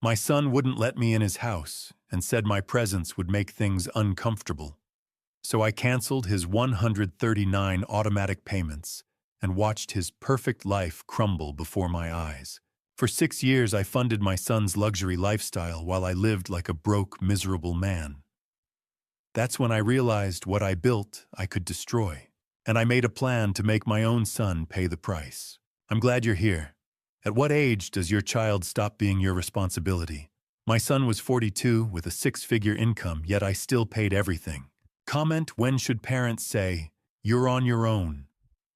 My son wouldn't let me in his house and said my presence would make things uncomfortable. So I canceled his 139 automatic payments and watched his perfect life crumble before my eyes. For 6 years, I funded my son's luxury lifestyle while I lived like a broke, miserable man. That's when I realized what I built I could destroy, and I made a plan to make my own son pay the price. I'm glad you're here. At what age does your child stop being your responsibility? My son was 42 with a six-figure income, yet I still paid everything. Comment: when should parents say, "You're on your own"?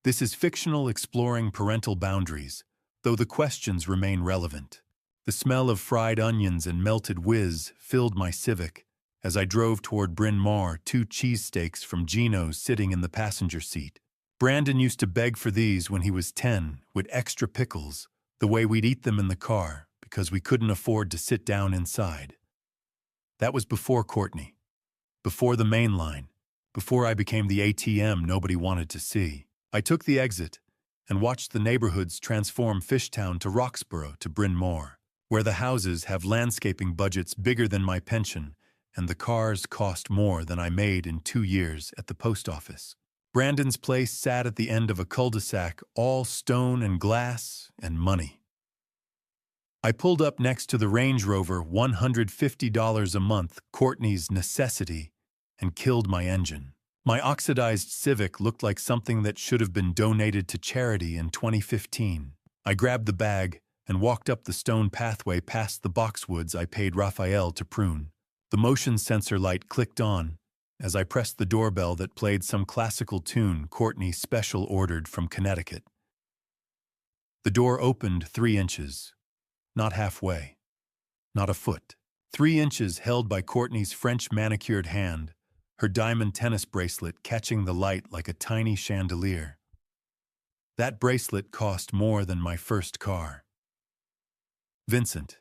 This is fictional exploring parental boundaries, though the questions remain relevant. The smell of fried onions and melted whiz filled my Civic as I drove toward Bryn Mawr, 2 cheesesteaks from Gino's sitting in the passenger seat. Brandon used to beg for these when he was 10, with extra pickles, the way we'd eat them in the car, because we couldn't afford to sit down inside. That was before Courtney, before the main line, before I became the ATM nobody wanted to see. I took the exit and watched the neighborhoods transform Fishtown to Roxborough to Bryn Mawr, where the houses have landscaping budgets bigger than my pension and the cars cost more than I made in 2 years at the post office. Brandon's place sat at the end of a cul-de-sac, all stone and glass and money. I pulled up next to the Range Rover, $150 a month, Courtney's necessity, and killed my engine. My oxidized Civic looked like something that should have been donated to charity in 2015. I grabbed the bag and walked up the stone pathway past the boxwoods I paid Raphael to prune. The motion sensor light clicked on as I pressed the doorbell that played some classical tune Courtney special ordered from Connecticut. The door opened 3 inches, not halfway, not a foot. 3 inches held by Courtney's French manicured hand, her diamond tennis bracelet catching the light like a tiny chandelier. That bracelet cost more than my first car. Vincent.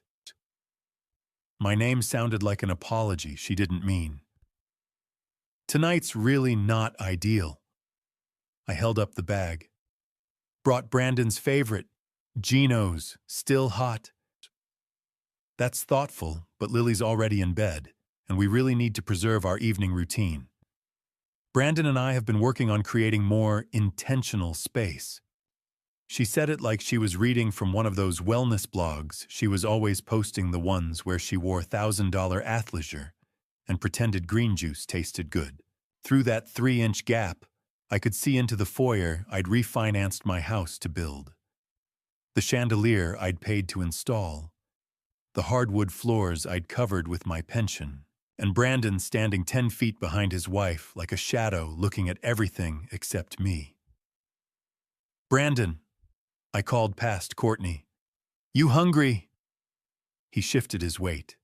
My name sounded like an apology she didn't mean. Tonight's really not ideal. I held up the bag. Brought Brandon's favorite, Gino's, still hot. That's thoughtful, but Lily's already in bed, and we really need to preserve our evening routine. Brandon and I have been working on creating more intentional space. She said it like she was reading from one of those wellness blogs. She was always posting the ones where she wore $1,000 athleisure and pretended green juice tasted good. Through that 3-inch gap, I could see into the foyer I'd refinanced my house to build. The chandelier I'd paid to install, the hardwood floors I'd covered with my pension, and Brandon standing 10 feet behind his wife like a shadow looking at everything except me. "Brandon," I called past Courtney. "You hungry?" He shifted his weight,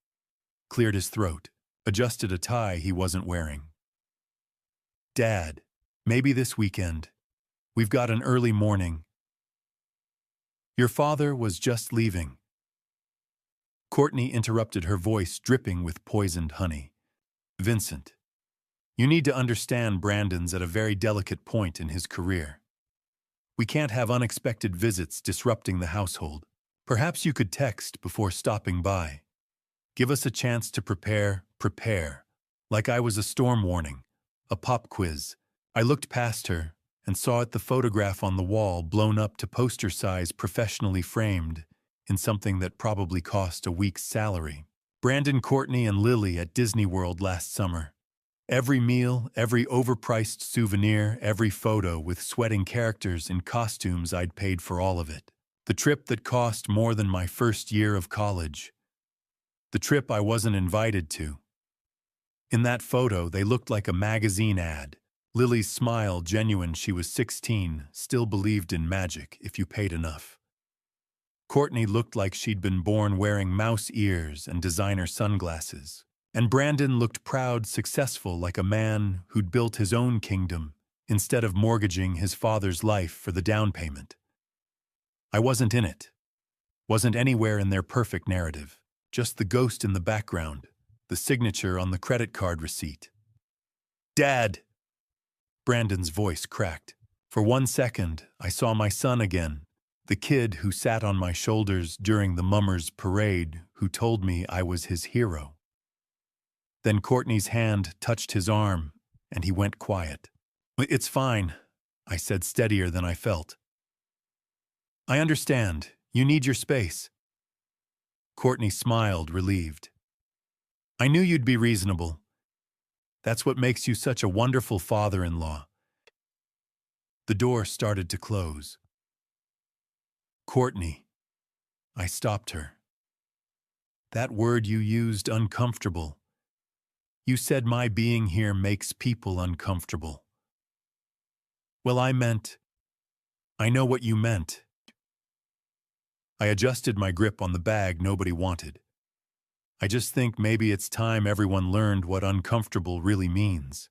cleared his throat, adjusted a tie he wasn't wearing. "Dad, maybe this weekend. We've got an early morning." "Your father was just leaving." Courtney interrupted, her voice dripping with poisoned honey. "Vincent, you need to understand Brandon's at a very delicate point in his career. We can't have unexpected visits disrupting the household. Perhaps you could text before stopping by. Give us a chance to prepare, like I was a storm warning, a pop quiz." I looked past her and saw the photograph on the wall blown up to poster size, professionally framed in something that probably cost a week's salary. Brandon, Courtney, and Lily at Disney World last summer. Every meal, every overpriced souvenir, every photo with sweating characters in costumes, I'd paid for all of it. The trip that cost more than my first year of college. The trip I wasn't invited to. In that photo, they looked like a magazine ad. Lily's smile genuine. She was 16, still believed in magic if you paid enough. Courtney looked like she'd been born wearing mouse ears and designer sunglasses. And Brandon looked proud, successful, like a man who'd built his own kingdom instead of mortgaging his father's life for the down payment. I wasn't in it. Wasn't anywhere in their perfect narrative. Just the ghost in the background, the signature on the credit card receipt. "Dad!" Brandon's voice cracked. For 1 second, I saw my son again, The kid who sat on my shoulders during the mummers parade, who told me I was his hero. Then Courtney's hand touched his arm, and he went quiet. "It's fine," I said, steadier than I felt. "I understand. You need your space." Courtney smiled, relieved. "I knew you'd be reasonable. That's what makes you such a wonderful father-in-law." The door started to close. "Courtney," I stopped her. "That word you used, uncomfortable. You said my being here makes people uncomfortable." "Well, I know what you meant." I adjusted my grip on the bag nobody wanted. "I just think maybe it's time everyone learned what uncomfortable really means."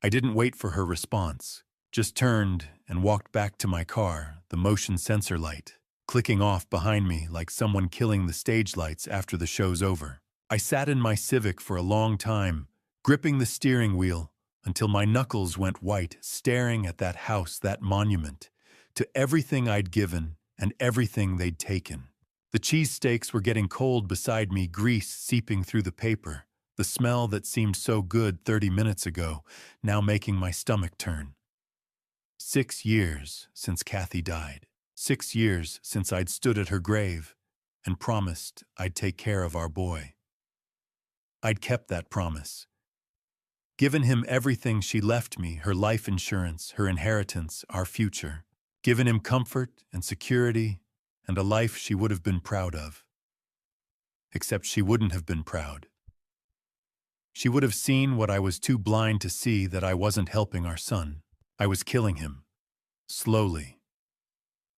I didn't wait for her response, just turned and walked back to my car, the motion sensor light clicking off behind me like someone killing the stage lights after the show's over. I sat in my Civic for a long time, gripping the steering wheel until my knuckles went white, staring at that house, that monument, to everything I'd given and everything they'd taken. The cheesesteaks were getting cold beside me, grease seeping through the paper, the smell that seemed so good 30 minutes ago, now making my stomach turn. 6 years since Kathy died. 6 years since I'd stood at her grave and promised I'd take care of our boy. I'd kept that promise. Given him everything she left me, her life insurance, her inheritance, our future. Given him comfort and security and a life she would have been proud of. Except she wouldn't have been proud. She would have seen what I was too blind to see, that I wasn't helping our son. I was killing him. Slowly.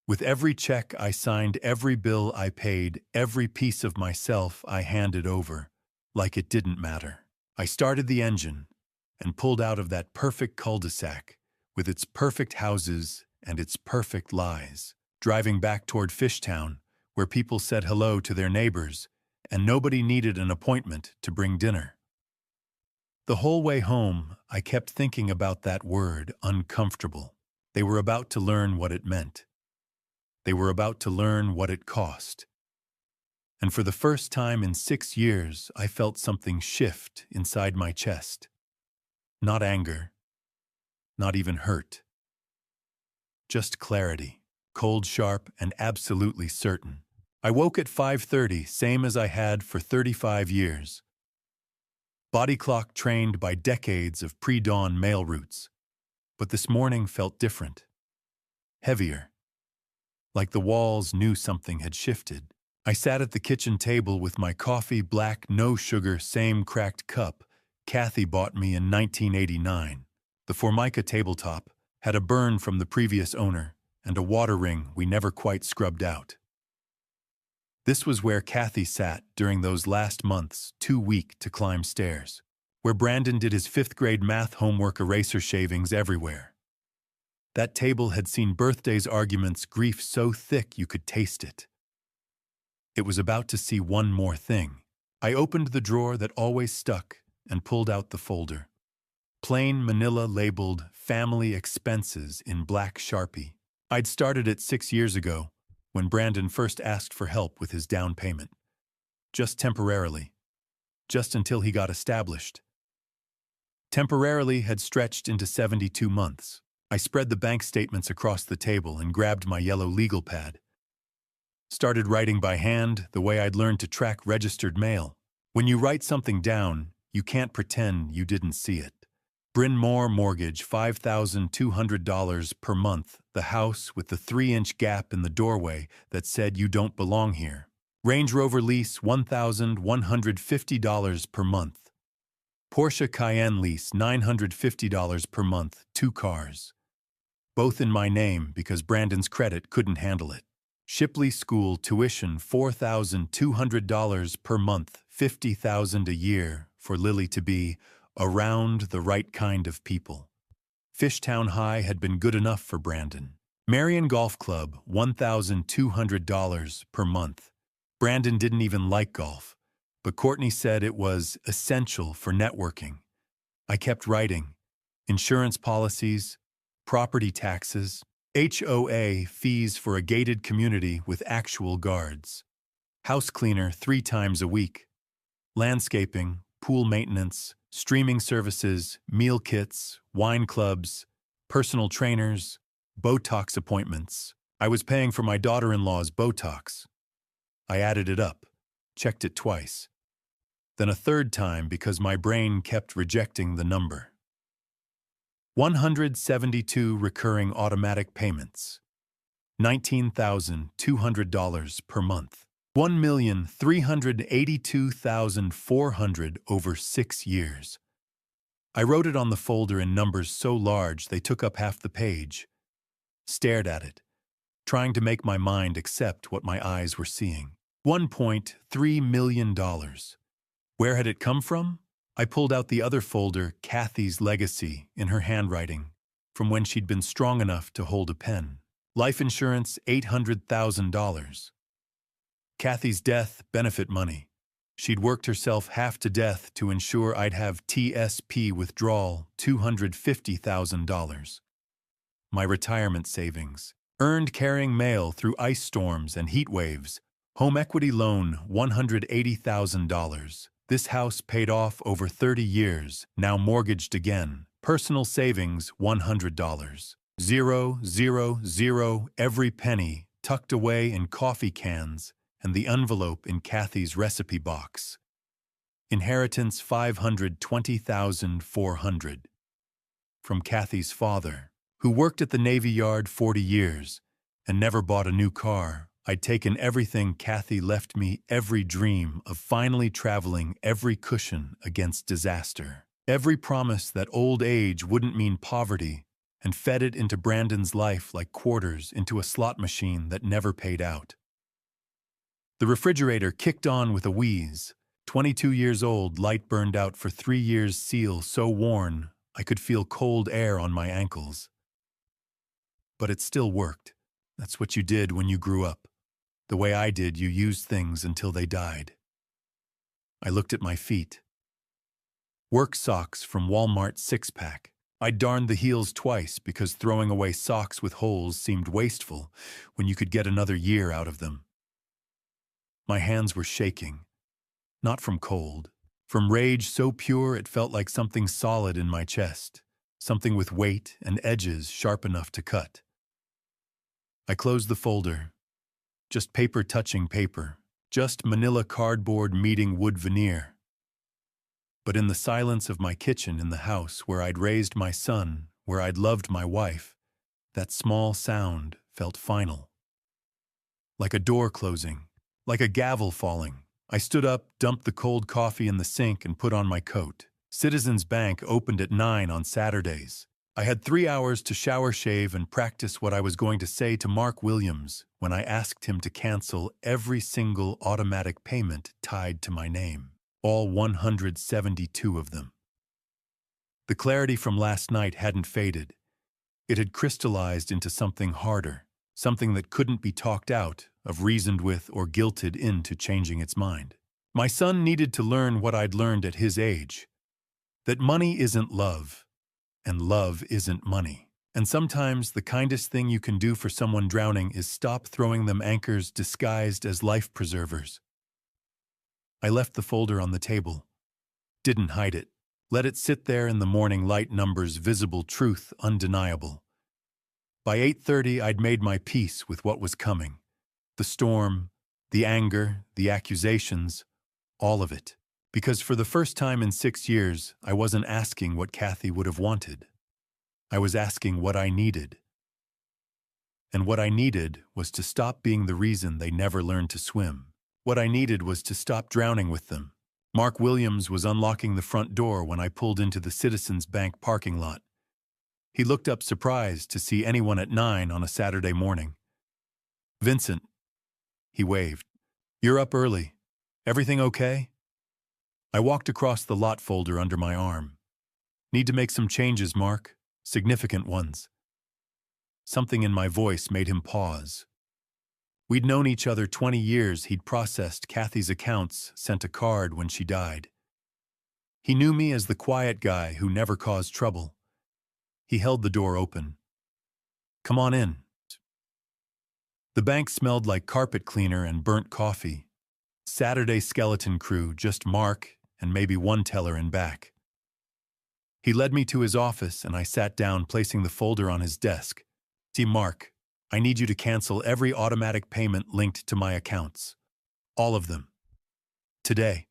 With every check I signed, every bill I paid, every piece of myself I handed over, like it didn't matter. I started the engine and pulled out of that perfect cul-de-sac with its perfect houses and its perfect lies, driving back toward Fishtown, where people said hello to their neighbors and nobody needed an appointment to bring dinner. The whole way home, I kept thinking about that word, uncomfortable. They were about to learn what it meant. They were about to learn what it cost. And for the first time in 6 years, I felt something shift inside my chest. Not anger, not even hurt. Just clarity, cold, sharp, and absolutely certain. I woke at 5:30, same as I had for 35 years. Body clock trained by decades of pre-dawn mail routes. But this morning felt different. Heavier. Like the walls knew something had shifted. I sat at the kitchen table with my coffee, black, no sugar, same cracked cup Kathy bought me in 1989. The Formica tabletop had a burn from the previous owner and a water ring we never quite scrubbed out. This was where Kathy sat during those last months, too weak to climb stairs. Where Brandon did his 5th grade math homework, eraser shavings everywhere. That table had seen birthdays, arguments, grief so thick you could taste it. It was about to see one more thing. I opened the drawer that always stuck and pulled out the folder. Plain manila labeled family expenses in black Sharpie. I'd started it 6 years ago when Brandon first asked for help with his down payment. Just temporarily. Just until he got established. Temporarily had stretched into 72 months. I spread the bank statements across the table and grabbed my yellow legal pad. Started writing by hand the way I'd learned to track registered mail. When you write something down, you can't pretend you didn't see it. Bryn Mawr mortgage, $5,200 per month, the house with the 3-inch gap in the doorway that said you don't belong here. Range Rover lease, $1,150 per month. Porsche Cayenne lease, $950 per month, 2 cars. Both in my name because Brandon's credit couldn't handle it. Shipley School tuition, $4,200 per month, $50,000 a year for Lily to be around the right kind of people. Fishtown High had been good enough for Brandon. Marion Golf Club, $1,200 per month. Brandon didn't even like golf, but Courtney said it was essential for networking. I kept writing. Insurance policies, property taxes, HOA fees for a gated community with actual guards. House cleaner 3 times a week. Landscaping, pool maintenance, streaming services, meal kits, wine clubs, personal trainers, Botox appointments. I was paying for my daughter-in-law's Botox. I added it up, checked it twice, then a third time because my brain kept rejecting the number. 172 recurring automatic payments, $19,200 per month. 1,382,400 over 6 years. I wrote it on the folder in numbers so large they took up half the page. Stared at it, trying to make my mind accept what my eyes were seeing. $1.3 million. Where had it come from? I pulled out the other folder, Kathy's legacy, in her handwriting, from when she'd been strong enough to hold a pen. Life insurance, $800,000. Kathy's death, benefit money. She'd worked herself half to death to ensure I'd have TSP withdrawal, $250,000. My retirement savings. Earned carrying mail through ice storms and heat waves. Home equity loan, $180,000. This house paid off over 30 years, now mortgaged again. Personal savings, $100. 000, every penny, tucked away in coffee cans, and the envelope in Kathy's recipe box. Inheritance $520,400. From Kathy's father, who worked at the Navy Yard 40 years and never bought a new car. I'd taken everything Kathy left me, every dream of finally traveling, every cushion against disaster, every promise that old age wouldn't mean poverty, and fed it into Brandon's life like quarters into a slot machine that never paid out. The refrigerator kicked on with a wheeze. 22 years old, light burned out for 3 years, seal so worn I could feel cold air on my ankles. But it still worked. That's what you did when you grew up. The way I did, you used things until they died. I looked at my feet. Work socks from Walmart 6-pack. I darned the heels twice because throwing away socks with holes seemed wasteful when you could get another year out of them. My hands were shaking, not from cold, from rage so pure it felt like something solid in my chest, something with weight and edges sharp enough to cut. I closed the folder. Just paper touching paper, just manila cardboard meeting wood veneer. But in the silence of my kitchen in the house where I'd raised my son, where I'd loved my wife, that small sound felt final. Like a door closing. Like a gavel falling. I stood up, dumped the cold coffee in the sink, and put on my coat. Citizens Bank opened at 9 on Saturdays. I had 3 hours to shower, shave, and practice what I was going to say to Mark Williams when I asked him to cancel every single automatic payment tied to my name. All 172 of them. The clarity from last night hadn't faded. It had crystallized into something harder, something that couldn't be talked out of, reasoned with, or guilted into changing its mind. My son needed to learn what I'd learned at his age, that money isn't love, and love isn't money. And sometimes the kindest thing you can do for someone drowning is stop throwing them anchors disguised as life preservers. I left the folder on the table, didn't hide it, let it sit there in the morning light, numbers visible, truth undeniable. By 8:30, I'd made my peace with what was coming. The storm, the anger, the accusations, all of it. Because for the first time in 6 years, I wasn't asking what Kathy would have wanted. I was asking what I needed. And what I needed was to stop being the reason they never learned to swim. What I needed was to stop drowning with them. Mark Williams was unlocking the front door when I pulled into the Citizens Bank parking lot. He looked up surprised to see anyone at 9 on a Saturday morning. "Vincent," he waved. "You're up early. Everything okay?" I walked across the lot folder under my arm. "Need to make some changes, Mark. Significant ones." Something in my voice made him pause. We'd known each other 20 years. He'd processed Kathy's accounts, sent a card when she died. He knew me as the quiet guy who never caused trouble. He held the door open. Come on in. The bank smelled like carpet cleaner and burnt coffee. Saturday skeleton crew, just Mark and maybe one teller in back. He led me to his office and I sat down, placing the folder on his desk. See, Mark, I need you to cancel every automatic payment linked to my accounts. All of them. Today.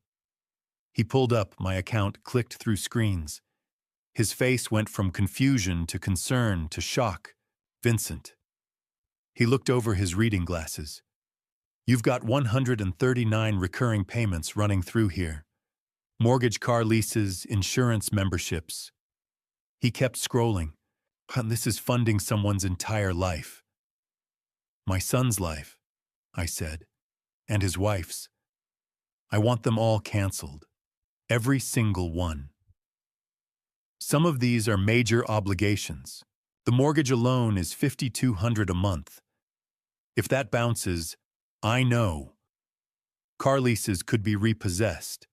He pulled up my account, clicked through screens. His face went from confusion to concern to shock. Vincent. He looked over his reading glasses. You've got 139 recurring payments running through here. Mortgage, car leases, insurance memberships. He kept scrolling. This is funding someone's entire life. My son's life, I said, and his wife's. I want them all canceled. Every single one. Some of these are major obligations. The mortgage alone is $5,200 a month. If that bounces, I know. Car leases could be repossessed.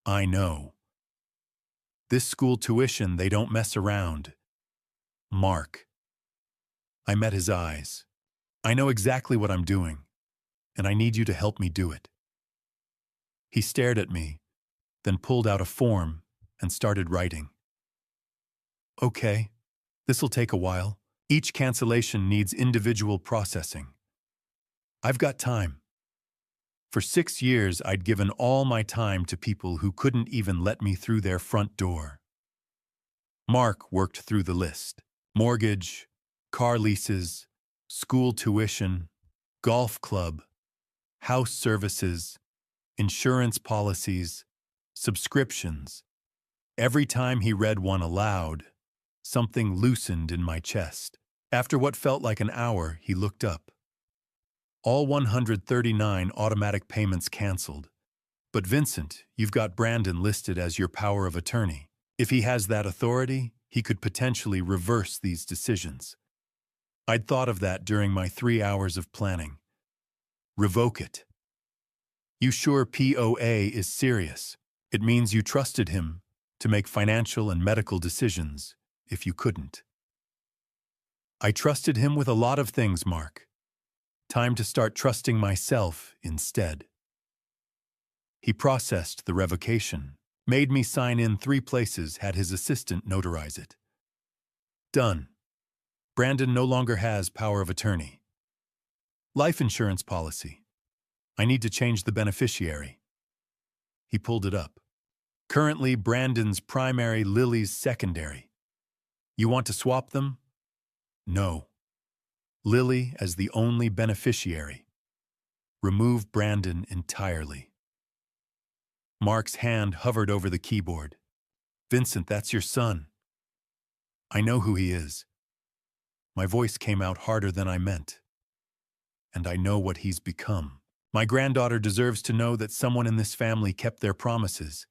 I know. This school tuition, they don't mess around. Mark. I met his eyes. I know exactly what I'm doing, and I need you to help me do it. He stared at me, then pulled out a form and started writing. Okay, this'll take a while. Each cancellation needs individual processing. I've got time. For 6 years, I'd given all my time to people who couldn't even let me through their front door. Mark worked through the list. Mortgage, car leases, school tuition, golf club, house services, insurance policies, subscriptions. Every time he read one aloud, something loosened in my chest. After what felt like an hour, he looked up. All 139 automatic payments canceled. But Vincent, you've got Brandon listed as your power of attorney. If he has that authority, he could potentially reverse these decisions. I'd thought of that during my 3 hours of planning. Revoke it. You sure POA is serious? It means you trusted him to make financial and medical decisions if you couldn't. I trusted him with a lot of things, Mark. Time to start trusting myself instead. He processed the revocation, made me sign in 3 places, had his assistant notarize it. Done. Brandon no longer has power of attorney. Life insurance policy. I need to change the beneficiary. He pulled it up. Currently, Brandon's primary, Lily's secondary. You want to swap them? No. Lily as the only beneficiary. Remove Brandon entirely. Mark's hand hovered over the keyboard. Vincent, that's your son. I know who he is. My voice came out harder than I meant. And I know what he's become. My granddaughter deserves to know that someone in this family kept their promises.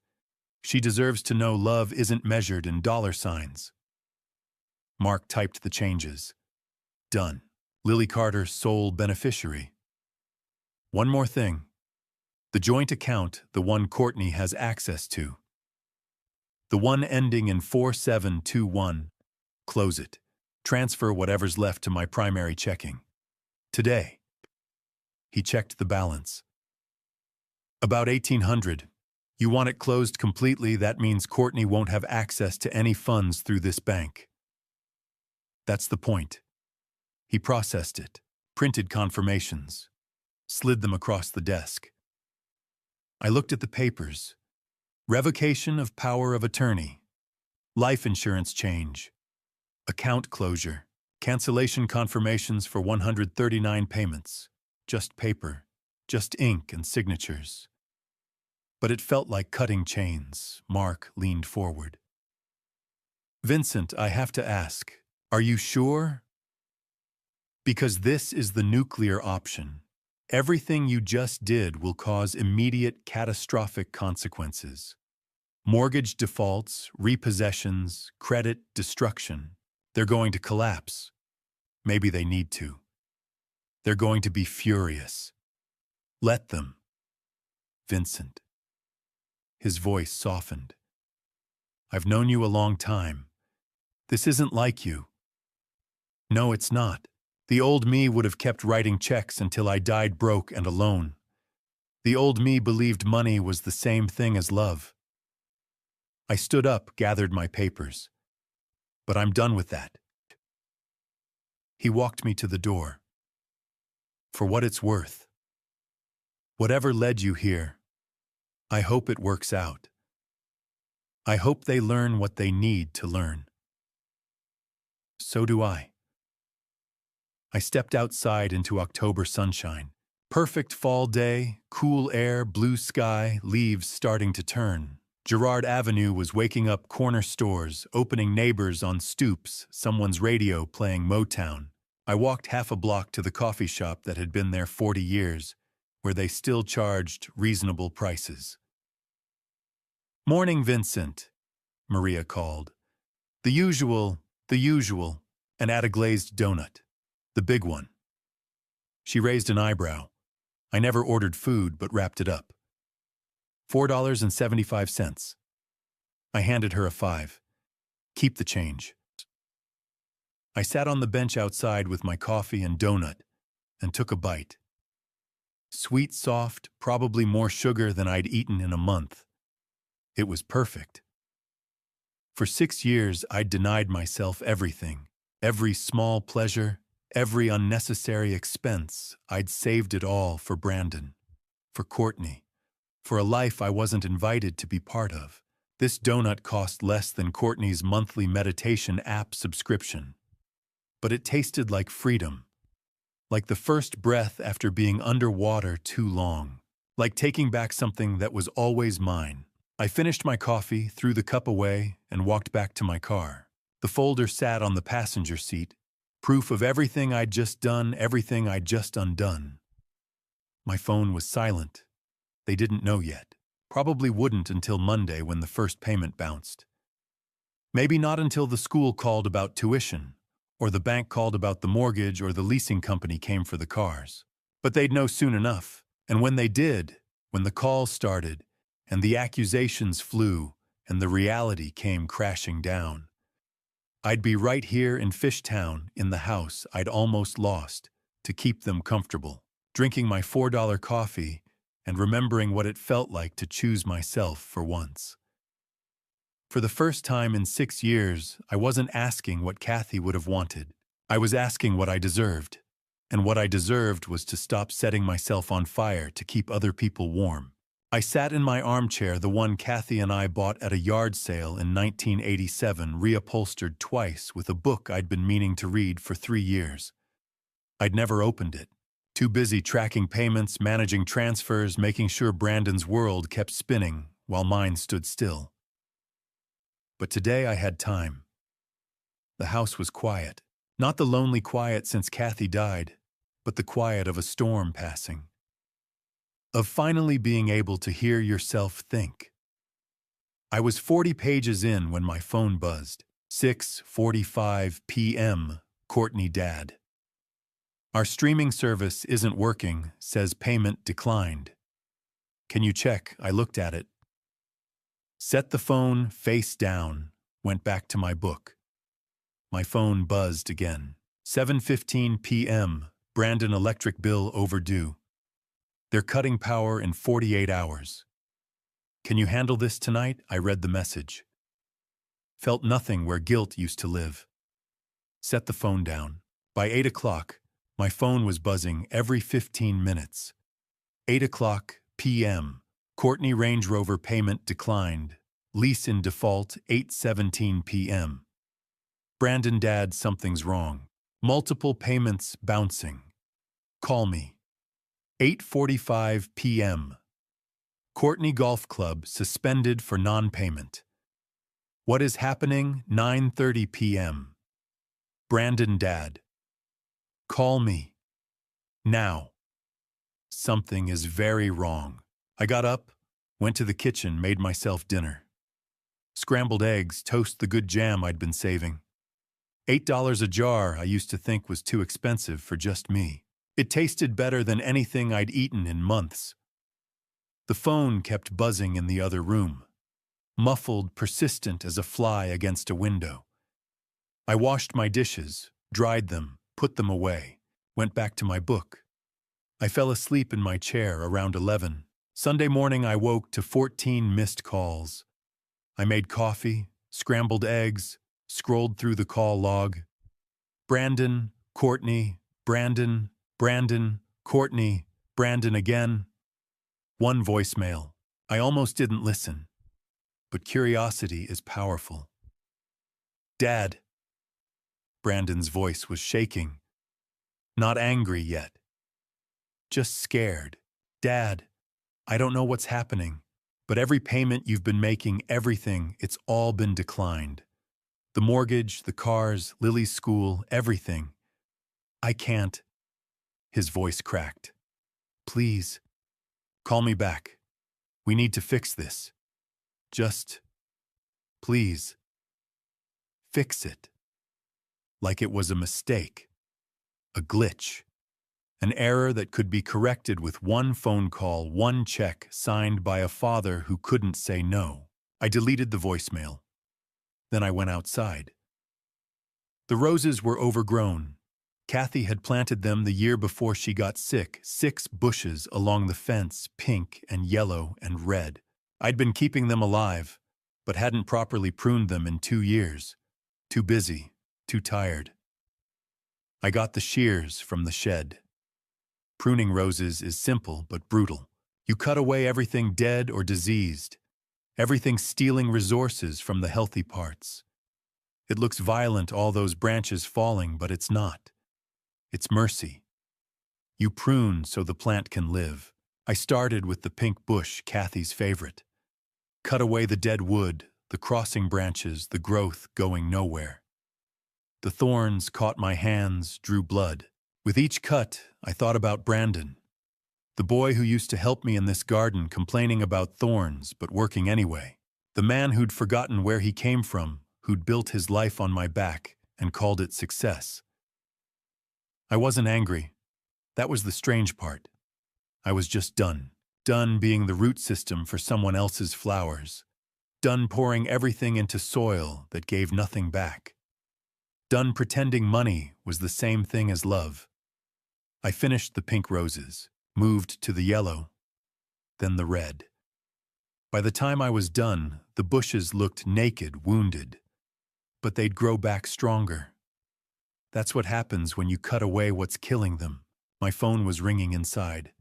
She deserves to know love isn't measured in dollar signs. Mark typed the changes. Done. Lily Carter, sole beneficiary. One more thing. The joint account, the one Courtney has access to. The one ending in 4721. Close it. Transfer whatever's left to my primary checking. Today. He checked the balance. About $1,800. You want it closed completely, that means Courtney won't have access to any funds through this bank. That's the point. He processed it, printed confirmations, slid them across the desk. I looked at the papers. Revocation of power of attorney, life insurance change, account closure, cancellation confirmations for 139 payments. Just paper, just ink and signatures. But it felt like cutting chains. Mark leaned forward. Vincent, I have to ask, are you sure? Because this is the nuclear option. Everything you just did will cause immediate catastrophic consequences. Mortgage defaults, repossessions, credit destruction. They're going to collapse. Maybe they need to. They're going to be furious. Let them. Vincent. His voice softened. I've known you a long time. This isn't like you. No, it's not. The old me would have kept writing checks until I died broke and alone. The old me believed money was the same thing as love. I stood up, gathered my papers. But I'm done with that. He walked me to the door. For what it's worth. Whatever led you here, I hope it works out. I hope they learn what they need to learn. So do I. I stepped outside into October sunshine. Perfect fall day, cool air, blue sky, leaves starting to turn. Girard Avenue was waking up corner stores, opening neighbors on stoops, someone's radio playing Motown. I walked half a block to the coffee shop that had been there 40 years, where they still charged reasonable prices. "Morning, Vincent," Maria called. The usual, and add a glazed donut. The big one. She raised an eyebrow. I never ordered food, but wrapped it up. $4.75. I handed her a $5. Keep the change. I sat on the bench outside with my coffee and donut and took a bite. Sweet, soft, probably more sugar than I'd eaten in a month. It was perfect. For 6 years, I'd denied myself everything. Every small pleasure, every unnecessary expense. I'd saved it all for Brandon, for Courtney, for a life I wasn't invited to be part of. This donut cost less than Courtney's monthly meditation app subscription. But it tasted like freedom, like the first breath after being underwater too long, like taking back something that was always mine. I finished my coffee, threw the cup away, and walked back to my car. The folder sat on the passenger seat, proof of everything I'd just done, everything I'd just undone. My phone was silent. They didn't know yet. Probably wouldn't until Monday when the first payment bounced. Maybe not until the school called about tuition, or the bank called about the mortgage, or the leasing company came for the cars. But they'd know soon enough, and when they did, when the calls started, and the accusations flew, and the reality came crashing down, I'd be right here in Fishtown, in the house I'd almost lost, to keep them comfortable, drinking my $4 coffee and remembering what it felt like to choose myself for once. For the first time in 6 years, I wasn't asking what Kathy would have wanted. I was asking what I deserved. And what I deserved was to stop setting myself on fire to keep other people warm. I sat in my armchair, the one Kathy and I bought at a yard sale in 1987, reupholstered twice, with a book I'd been meaning to read for 3 years. I'd never opened it. Too busy tracking payments, managing transfers, making sure Brandon's world kept spinning while mine stood still. But today I had time. The house was quiet. Not the lonely quiet since Kathy died, but the quiet of a storm passing. Of finally being able to hear yourself think. I was 40 pages in when my phone buzzed. 6:45 p.m., Courtney Dad. Our streaming service isn't working, says payment declined. Can you check? I looked at it. Set the phone face down, went back to my book. My phone buzzed again. 7:15 p.m., Brandon electric bill overdue. They're cutting power in 48 hours. Can you handle this tonight? I read the message. Felt nothing where guilt used to live. Set the phone down. By 8 o'clock, my phone was buzzing every 15 minutes. 8 o'clock p.m., Courtney Range Rover payment declined. Lease in default, 8:17 p.m. Brandon Dad, something's wrong. Multiple payments bouncing. Call me. 8:45 p.m. Courtney Golf Club suspended for non-payment. What is happening? 9:30 p.m. Brandon Dad. Call me. Now. Something is very wrong. I got up, went to the kitchen, made myself dinner. Scrambled eggs, toast the good jam I'd been saving. $8 a jar I used to think was too expensive for just me. It tasted better than anything I'd eaten in months. The phone kept buzzing in the other room, muffled, persistent as a fly against a window. I washed my dishes, dried them, put them away, went back to my book. I fell asleep in my chair around 11. Sunday morning I woke to 14 missed calls. I made coffee, scrambled eggs, scrolled through the call log. Brandon, Courtney, Brandon, Brandon, Courtney, Brandon again. One voicemail. I almost didn't listen. But curiosity is powerful. Dad. Brandon's voice was shaking. Not angry yet. Just scared. Dad, I don't know what's happening, but every payment you've been making, everything, it's all been declined. The mortgage, the cars, Lily's school, everything. I can't. His voice cracked. Please, call me back. We need to fix this. Just, please, fix it. Like it was a mistake, a glitch, an error that could be corrected with one phone call, one check signed by a father who couldn't say no. I deleted the voicemail. Then I went outside. The roses were overgrown. Kathy had planted them the year before she got sick, 6 bushes along the fence, pink and yellow and red. I'd been keeping them alive, but hadn't properly pruned them in 2 years. Too busy, too tired. I got the shears from the shed. Pruning roses is simple but brutal. You cut away everything dead or diseased, everything stealing resources from the healthy parts. It looks violent, all those branches falling, but it's not. It's mercy. You prune so the plant can live. I started with the pink bush, Kathy's favorite. Cut away the dead wood, the crossing branches, the growth going nowhere. The thorns caught my hands, drew blood. With each cut, I thought about Brandon, the boy who used to help me in this garden, complaining about thorns, but working anyway. The man who'd forgotten where he came from, who'd built his life on my back and called it success. I wasn't angry. That was the strange part. I was just done. Done being the root system for someone else's flowers. Done pouring everything into soil that gave nothing back. Done pretending money was the same thing as love. I finished the pink roses, moved to the yellow, then the red. By the time I was done, the bushes looked naked, wounded, but they'd grow back stronger. That's what happens when you cut away what's killing them. My phone was ringing inside.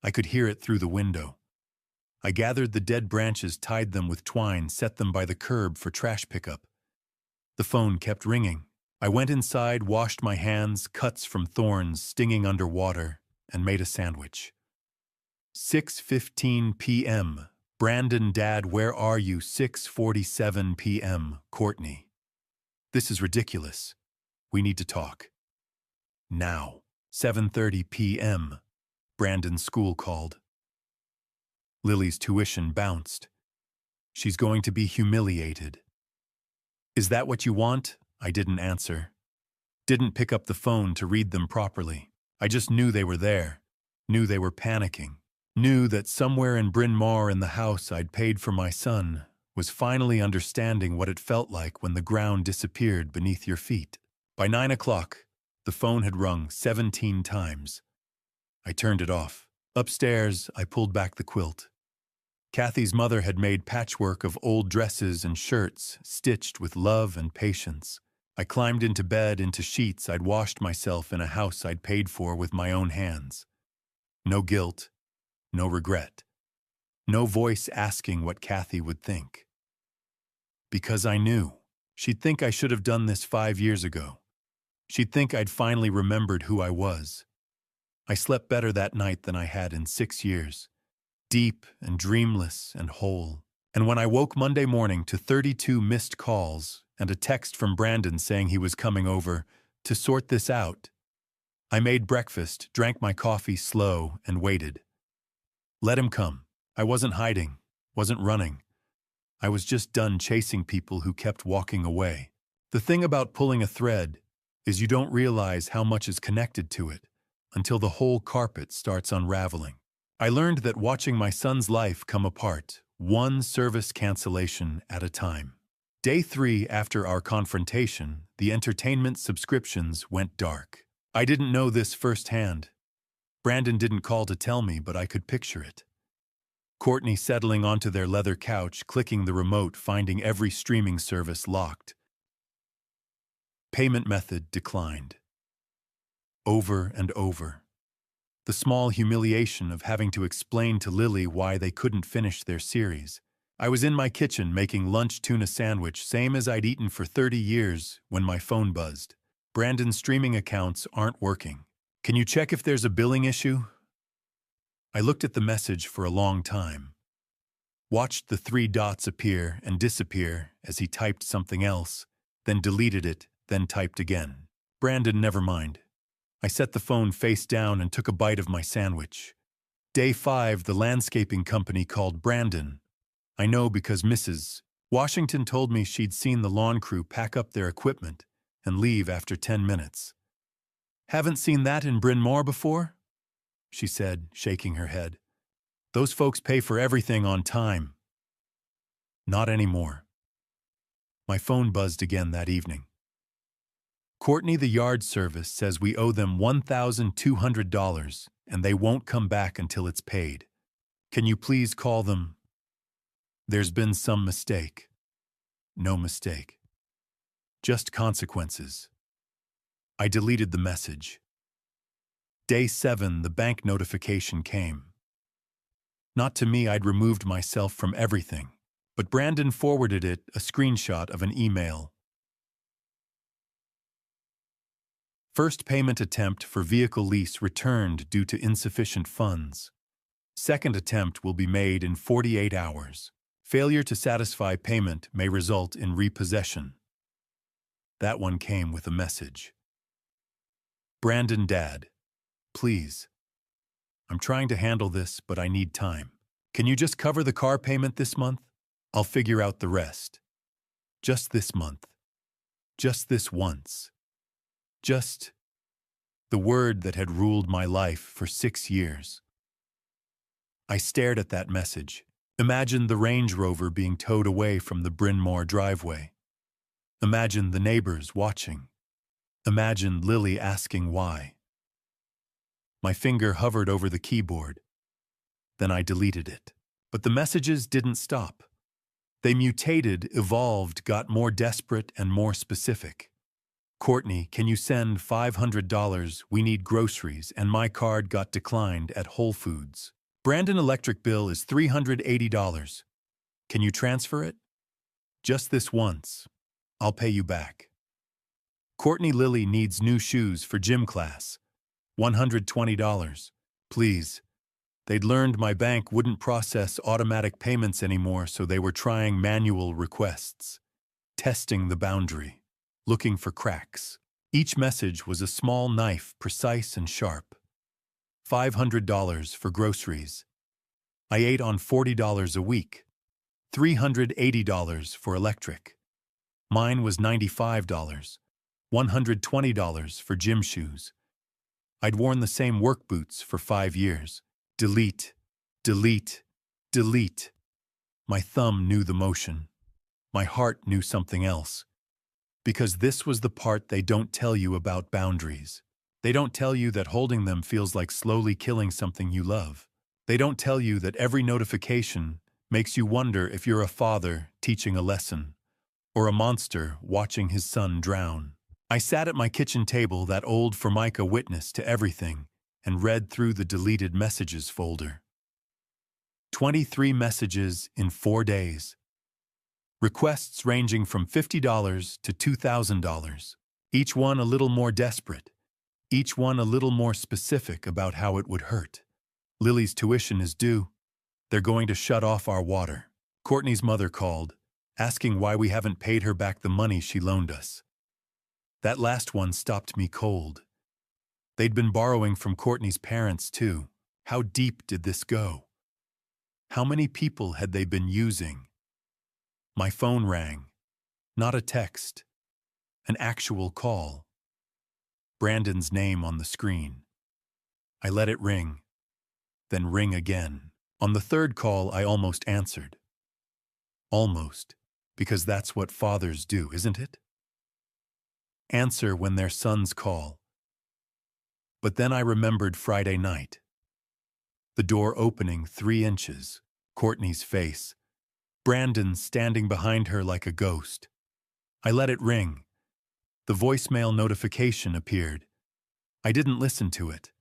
I could hear it through the window. I gathered the dead branches, tied them with twine, set them by the curb for trash pickup. The phone kept ringing. I went inside, washed my hands, cuts from thorns stinging under water, and made a sandwich. 6:15 p.m. Brandon, Dad, where are you? 6:47 p.m. Courtney. This is ridiculous. We need to talk. Now. 7:30 p.m. Brandon's school called. Lily's tuition bounced. She's going to be humiliated. Is that what you want? I didn't answer. Didn't pick up the phone to read them properly. I just knew they were there. Knew they were panicking. Knew that somewhere in Bryn Mawr, in the house I'd paid for my son, was finally understanding what it felt like when the ground disappeared beneath your feet. By 9 o'clock, the phone had rung 17 times. I turned it off. Upstairs, I pulled back the quilt. Kathy's mother had made patchwork of old dresses and shirts, stitched with love and patience. I climbed into bed, into sheets I'd washed myself in a house I'd paid for with my own hands. No guilt, no regret. No voice asking what Kathy would think. Because I knew. She'd think I should have done this 5 years ago. She'd think I'd finally remembered who I was. I slept better that night than I had in 6 years. Deep and dreamless and whole. And when I woke Monday morning to 32 missed calls and a text from Brandon saying he was coming over to sort this out, I made breakfast, drank my coffee slow, and waited. Let him come. I wasn't hiding, wasn't running. I was just done chasing people who kept walking away. The thing about pulling a thread is you don't realize how much is connected to it until the whole carpet starts unraveling. I learned that watching my son's life come apart, one service cancellation at a time. Day 3 after our confrontation, the entertainment subscriptions went dark. I didn't know this firsthand. Brandon didn't call to tell me, but I could picture it. Courtney settling onto their leather couch, clicking the remote, finding every streaming service locked. Payment method declined. Over and over. The small humiliation of having to explain to Lily why they couldn't finish their series. I was in my kitchen making lunch tuna sandwich, same as I'd eaten for 30 years, when my phone buzzed. Brandon's streaming accounts aren't working. Can you check if there's a billing issue? I looked at the message for a long time. Watched the 3 dots appear and disappear as he typed something else, then deleted it, then typed again. Brandon, never mind. I set the phone face down and took a bite of my sandwich. Day 5, the landscaping company called Brandon. I know because Mrs. Washington told me she'd seen the lawn crew pack up their equipment and leave after 10 minutes. Haven't seen that in Bryn Mawr before? She said, shaking her head. Those folks pay for everything on time. Not anymore. My phone buzzed again that evening. Courtney, the yard service, says we owe them $1,200 and they won't come back until it's paid. Can you please call them? There's been some mistake. No mistake. Just consequences. I deleted the message. Day 7, the bank notification came. Not to me, I'd removed myself from everything, but Brandon forwarded it, a screenshot of an email. First payment attempt for vehicle lease returned due to insufficient funds. Second attempt will be made in 48 hours. Failure to satisfy payment may result in repossession. That one came with a message. Brandon, Dad, please. I'm trying to handle this, but I need time. Can you just cover the car payment this month? I'll figure out the rest. Just this month. Just this once. Just the word that had ruled my life for 6 years. I stared at that message. Imagined the Range Rover being towed away from the Bryn Mawr driveway. Imagined the neighbors watching. Imagined Lily asking why. My finger hovered over the keyboard. Then I deleted it. But the messages didn't stop. They mutated, evolved, got more desperate and more specific. Courtney, can you send $500? We need groceries, and my card got declined at Whole Foods. Brandon, electric bill is $380. Can you transfer it? Just this once. I'll pay you back. Courtney, Lily needs new shoes for gym class. $120. Please. They'd learned my bank wouldn't process automatic payments anymore, so they were trying manual requests. Testing the boundary. Looking for cracks. Each message was a small knife, precise and sharp. $500 for groceries. I ate on $40 a week. $380 for electric. Mine was $95. $120 for gym shoes. I'd worn the same work boots for 5 years. Delete, delete, delete. My thumb knew the motion. My heart knew something else. Because this was the part they don't tell you about boundaries. They don't tell you that holding them feels like slowly killing something you love. They don't tell you that every notification makes you wonder if you're a father teaching a lesson, or a monster watching his son drown. I sat at my kitchen table, that old Formica witness to everything, and read through the deleted messages folder. 23 messages in 4 days. Requests ranging from $50 to $2,000. Each one a little more desperate. Each one a little more specific about how it would hurt. Lily's tuition is due. They're going to shut off our water. Courtney's mother called, asking why we haven't paid her back the money she loaned us. That last one stopped me cold. They'd been borrowing from Courtney's parents, too. How deep did this go? How many people had they been using? My phone rang. Not a text. An actual call. Brandon's name on the screen. I let it ring, then ring again. On the third call, I almost answered. Almost, because that's what fathers do, isn't it? answer when their sons call. But then I remembered Friday night. The door opening 3 inches, Courtney's face, Brandon standing behind her like a ghost. I let it ring. The voicemail notification appeared. I didn't listen to it.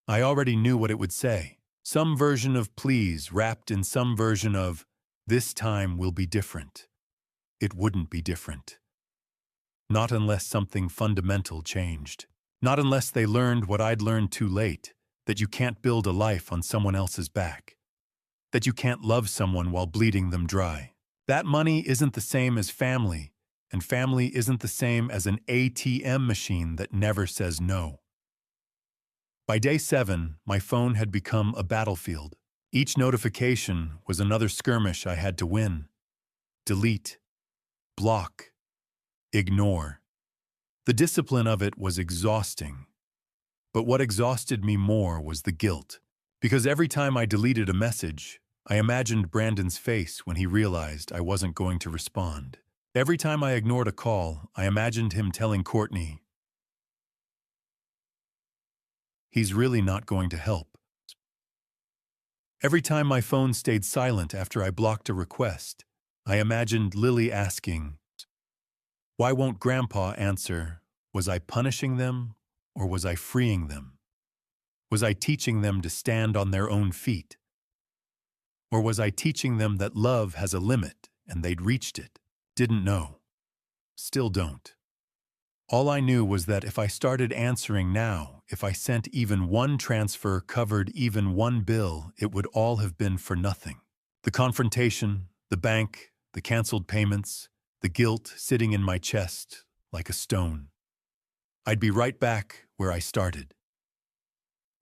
I already knew what it would say. Some version of please wrapped in some version of this time will be different. It wouldn't be different. Not unless something fundamental changed. Not unless they learned what I'd learned too late, that you can't build a life on someone else's back. That you can't love someone while bleeding them dry. That money isn't the same as family, and family isn't the same as an ATM machine that never says no. By day 7, my phone had become a battlefield. Each notification was another skirmish I had to win. Delete, block, ignore. The discipline of it was exhausting. But what exhausted me more was the guilt. Because every time I deleted a message, I imagined Brandon's face when he realized I wasn't going to respond. Every time I ignored a call, I imagined him telling Courtney, he's really not going to help. Every time my phone stayed silent after I blocked a request, I imagined Lily asking, why won't Grandpa answer? Was I punishing them, or was I freeing them? Was I teaching them to stand on their own feet? Or was I teaching them that love has a limit and they'd reached it? Didn't know. Still don't. All I knew was that if I started answering now, if I sent even one transfer, covered even one bill, it would all have been for nothing. The confrontation, the bank, the canceled payments, the guilt sitting in my chest like a stone. I'd be right back where I started.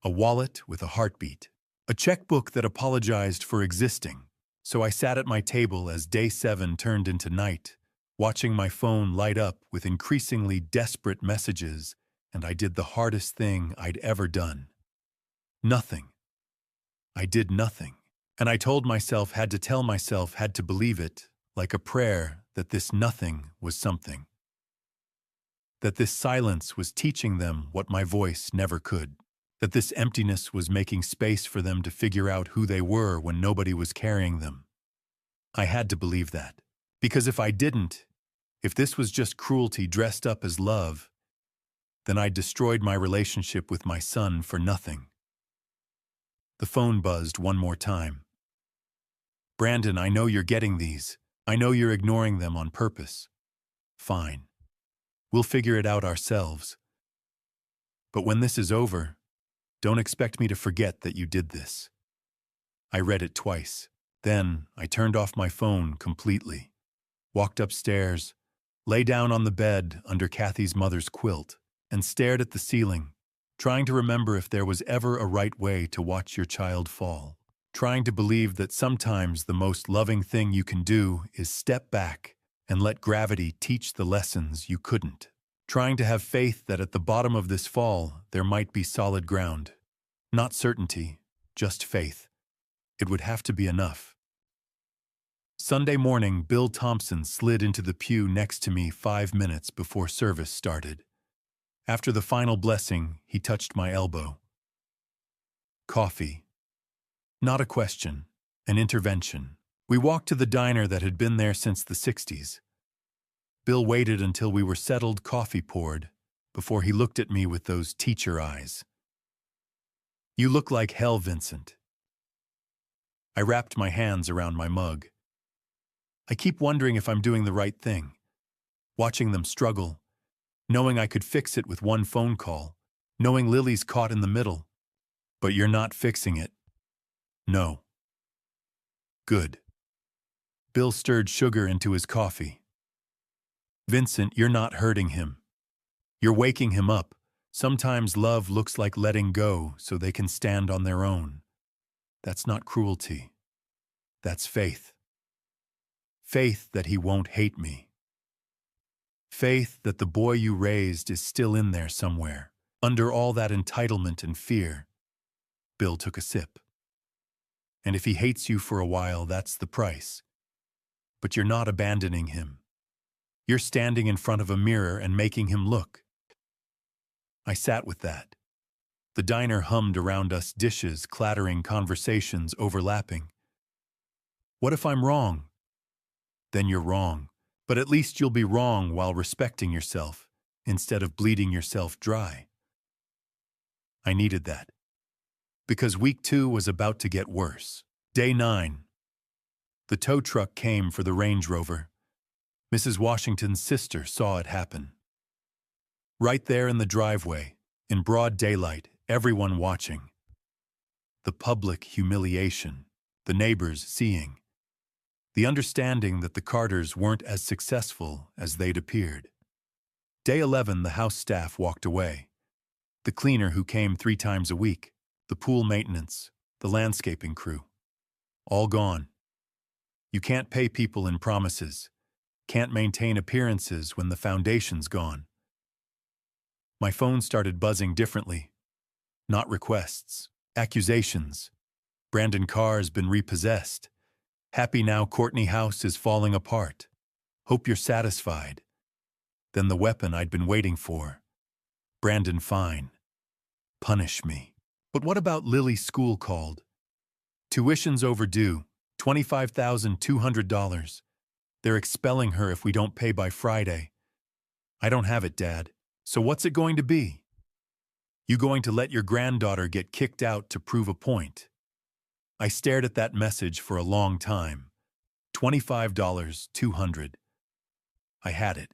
A wallet with a heartbeat. A checkbook that apologized for existing. So I sat at my table as day 7 turned into night, watching my phone light up with increasingly desperate messages, and I did the hardest thing I'd ever done. Nothing. I did nothing. And I told myself, had to tell myself, had to believe it, like a prayer, that this nothing was something. That this silence was teaching them what my voice never could. That this emptiness was making space for them to figure out who they were when nobody was carrying them. I had to believe that. Because if I didn't, if this was just cruelty dressed up as love, then I'd destroyed my relationship with my son for nothing. The phone buzzed one more time. Brandon, I know you're getting these. I know you're ignoring them on purpose. Fine. We'll figure it out ourselves. But when this is over, don't expect me to forget that you did this. I read it twice. Then I turned off my phone completely, walked upstairs, lay down on the bed under Kathy's mother's quilt, and stared at the ceiling, trying to remember if there was ever a right way to watch your child fall, trying to believe that sometimes the most loving thing you can do is step back and let gravity teach the lessons you couldn't, trying to have faith that at the bottom of this fall there might be solid ground. Not certainty, just faith. It would have to be enough. Sunday morning, Bill Thompson slid into the pew next to me 5 minutes before service started. After the final blessing, he touched my elbow. Coffee. Not a question, an intervention. We walked to the diner that had been there since the 60s. Bill waited until we were settled, coffee poured, before he looked at me with those teacher eyes. You look like hell, Vincent. I wrapped my hands around my mug. I keep wondering if I'm doing the right thing. Watching them struggle, knowing I could fix it with one phone call, knowing Lily's caught in the middle. But you're not fixing it. No. Good. Bill stirred sugar into his coffee. Vincent, you're not hurting him. You're waking him up. Sometimes love looks like letting go so they can stand on their own. That's not cruelty. That's faith. Faith that he won't hate me. Faith that the boy you raised is still in there somewhere, under all that entitlement and fear. Bill took a sip. And if he hates you for a while, that's the price. But you're not abandoning him. You're standing in front of a mirror and making him look. I sat with that. The diner hummed around us, dishes clattering, conversations overlapping. What if I'm wrong? Then you're wrong. But at least you'll be wrong while respecting yourself, instead of bleeding yourself dry. I needed that. Because week 2 was about to get worse. Day 9. The tow truck came for the Range Rover. Mrs. Washington's sister saw it happen. Right there in the driveway, in broad daylight, everyone watching. The public humiliation, the neighbors seeing. The understanding that the Carters weren't as successful as they'd appeared. Day 11, the house staff walked away. The cleaner who came 3 times a week, the pool maintenance, the landscaping crew. All gone. You can't pay people in promises, can't maintain appearances when the foundation's gone. My phone started buzzing differently. Not requests, accusations. Brandon Carr's been repossessed. Happy now Courtney House is falling apart. Hope you're satisfied. Then the weapon I'd been waiting for. Brandon fine. Punish me. But what about Lily's school called? Tuition's overdue, $25,200. They're expelling her if we don't pay by Friday. I don't have it, Dad. So what's it going to be? You going to let your granddaughter get kicked out to prove a point? I stared at that message for a long time. $25,200. I had it.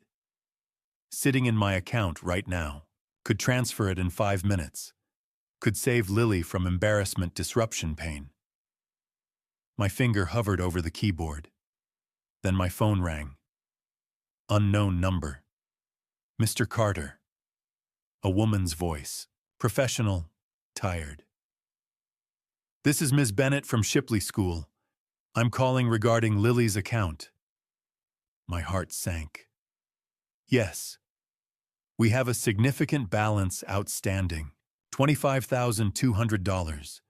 Sitting in my account right now. Could transfer it in 5 minutes. Could save Lily from embarrassment, disruption, pain. My finger hovered over the keyboard. Then my phone rang. Unknown number. Mr. Carter. A woman's voice. Professional, tired. This is Ms. Bennett from Shipley School. I'm calling regarding Lily's account. My heart sank. Yes. We have a significant balance outstanding, $25,200.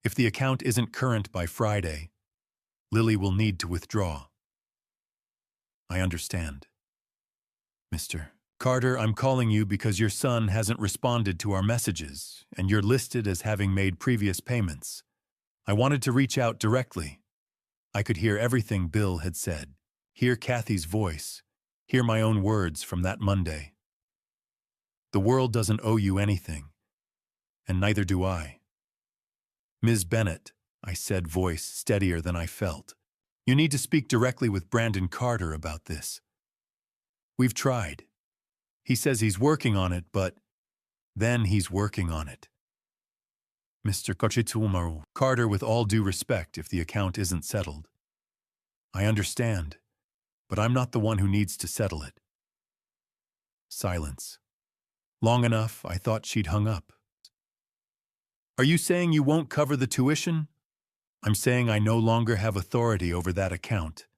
If the account isn't current by Friday, Lily will need to withdraw. I understand. Mr. Carter, I'm calling you because your son hasn't responded to our messages, and you're listed as having made previous payments. I wanted to reach out directly. I could hear everything Bill had said, hear Kathy's voice, hear my own words from that Monday. The world doesn't owe you anything, and neither do I. Ms. Bennett, I said, voice steadier than I felt. You need to speak directly with Brandon Carter about this. We've tried. He says he's working on it, but then he's working on it. Mr. Carter, with all due respect, if the account isn't settled. I understand, but I'm not the one who needs to settle it. Silence. Long enough, I thought she'd hung up. Are you saying you won't cover the tuition? I'm saying I no longer have authority over that account.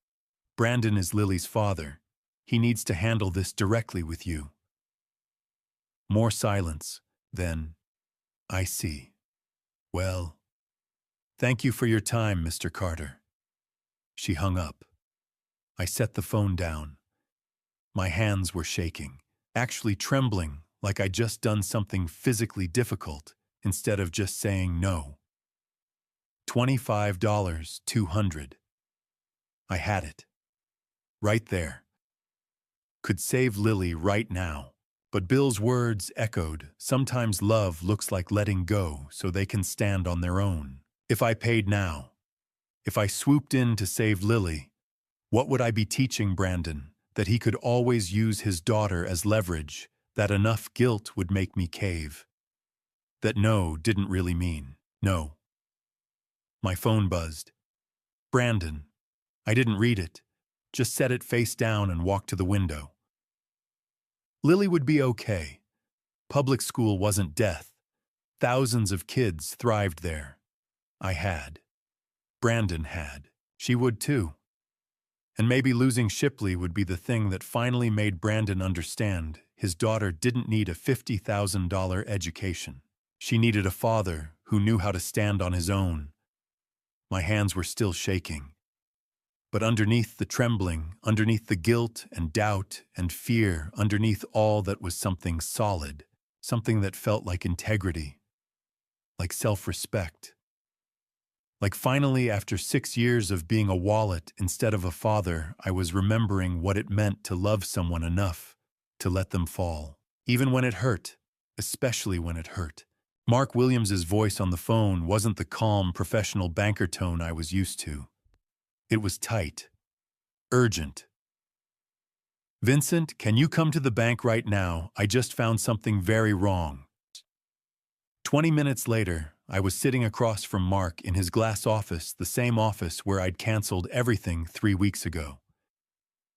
Brandon is Lily's father. He needs to handle this directly with you. More silence. Then, I see. Well, thank you for your time, Mr. Carter. She hung up. I set the phone down. My hands were shaking, actually trembling, like I'd just done something physically difficult, instead of just saying no. $25,200. I had it. Right there. Could save Lily right now. But Bill's words echoed, sometimes love looks like letting go so they can stand on their own. If I paid now, if I swooped in to save Lily, what would I be teaching Brandon? That he could always use his daughter as leverage, that enough guilt would make me cave. That no didn't really mean no. My phone buzzed. Brandon. I didn't read it, just set it face down and walked to the window. Lily would be okay. Public school wasn't death. Thousands of kids thrived there. I had. Brandon had. She would too. And maybe losing Shipley would be the thing that finally made Brandon understand his daughter didn't need a $50,000 education. She needed a father who knew how to stand on his own. My hands were still shaking. But underneath the trembling, underneath the guilt and doubt and fear, underneath all that was something solid, something that felt like integrity, like self-respect. Like finally, after 6 years of being a wallet instead of a father, I was remembering what it meant to love someone enough to let them fall. Even when it hurt, especially when it hurt. Mark Williams's voice on the phone wasn't the calm, professional banker tone I was used to. It was tight, urgent. "Vincent, can you come to the bank right now? I just found something very wrong." 20 minutes later, I was sitting across from Mark in his glass office, the same office where I'd canceled everything 3 weeks ago.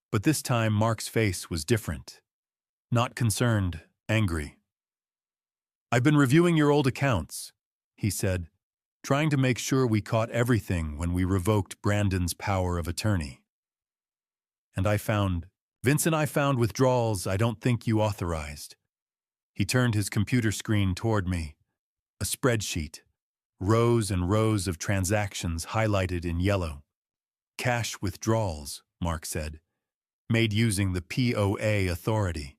But this time, Mark's face was different. Not concerned, angry. "I've been reviewing your old accounts," he said, "trying to make sure we caught everything when we revoked Brandon's power of attorney. And I found withdrawals I don't think you authorized." He turned his computer screen toward me. A spreadsheet, rows and rows of transactions highlighted in yellow. "Cash withdrawals," Mark said, "made using the POA authority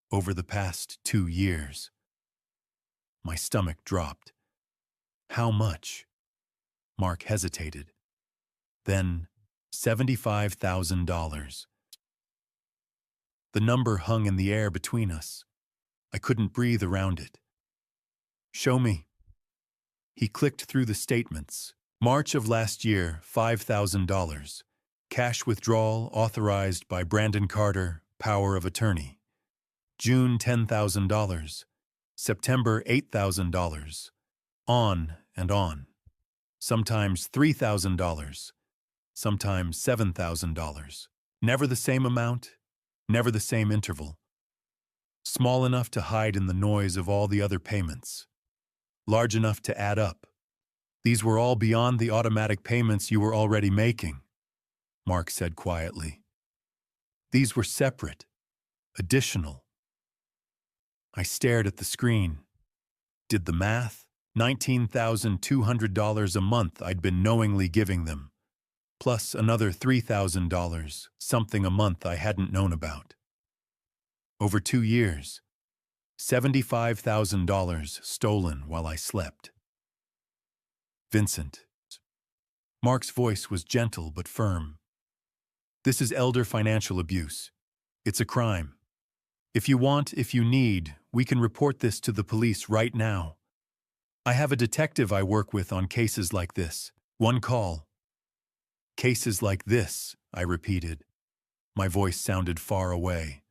over the past 2 years. My stomach dropped. "How much?" Mark hesitated. Then, $75,000. The number hung in the air between us. I couldn't breathe around it. "Show me." He clicked through the statements. March of last year, $5,000. Cash withdrawal authorized by Brandon Carter, power of attorney. June, $10,000. September, $8,000. On and on. Sometimes $3,000. Sometimes $7,000. Never the same amount, never the same interval. Small enough to hide in the noise of all the other payments. Large enough to add up. "These were all beyond the automatic payments you were already making," Mark said quietly. "These were separate, additional." I stared at the screen. Did the math. $19,200 a month I'd been knowingly giving them, plus another $3,000, something a month I hadn't known about. Over 2 years, $75,000 stolen while I slept. "Vincent." Mark's voice was gentle but firm. "This is elder financial abuse. It's a crime. If you need, we can report this to the police right now. I have a detective I work with on cases like this. One call." "Cases like this," I repeated. My voice sounded far away.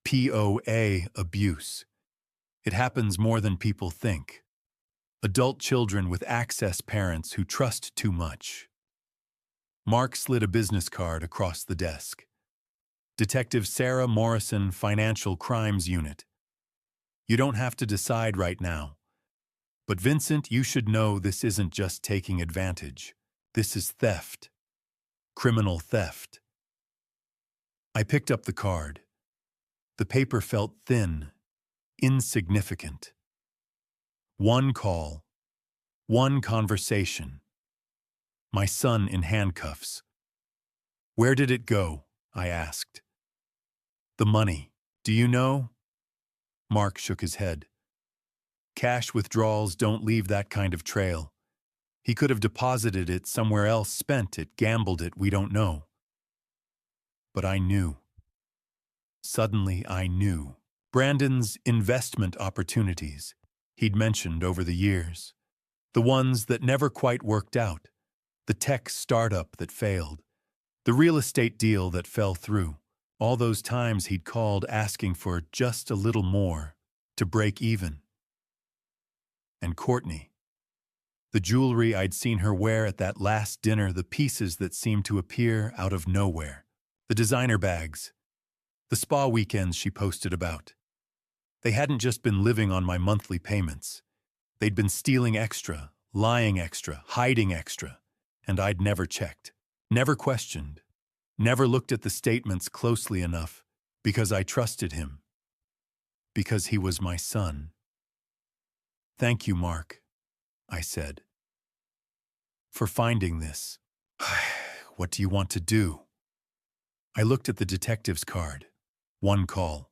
"POA abuse. It happens more than people think. Adult children with access parents who trust too much." Mark slid a business card across the desk. "Detective Sarah Morrison, Financial Crimes Unit. You don't have to decide right now. But Vincent, you should know this isn't just taking advantage. This is theft. Criminal theft." I picked up the card. The paper felt thin, insignificant. One call. One conversation. My son in handcuffs. "Where did it go?" I asked. "The money. Do you know?" Mark shook his head. "Cash withdrawals don't leave that kind of trail. He could have deposited it somewhere else, spent it, gambled it, we don't know." But I knew. Suddenly I knew. Brandon's investment opportunities he'd mentioned over the years. The ones that never quite worked out. The tech startup that failed. The real estate deal that fell through. All those times he'd called asking for just a little more to break even. And Courtney. The jewelry I'd seen her wear at that last dinner, the pieces that seemed to appear out of nowhere. The designer bags. The spa weekends she posted about. They hadn't just been living on my monthly payments. They'd been stealing extra, lying extra, hiding extra, and I'd never checked, never questioned, never looked at the statements closely enough because I trusted him, because he was my son. "Thank you, Mark," I said, "for finding this." What do you want to do? I looked at the detective's card. One call.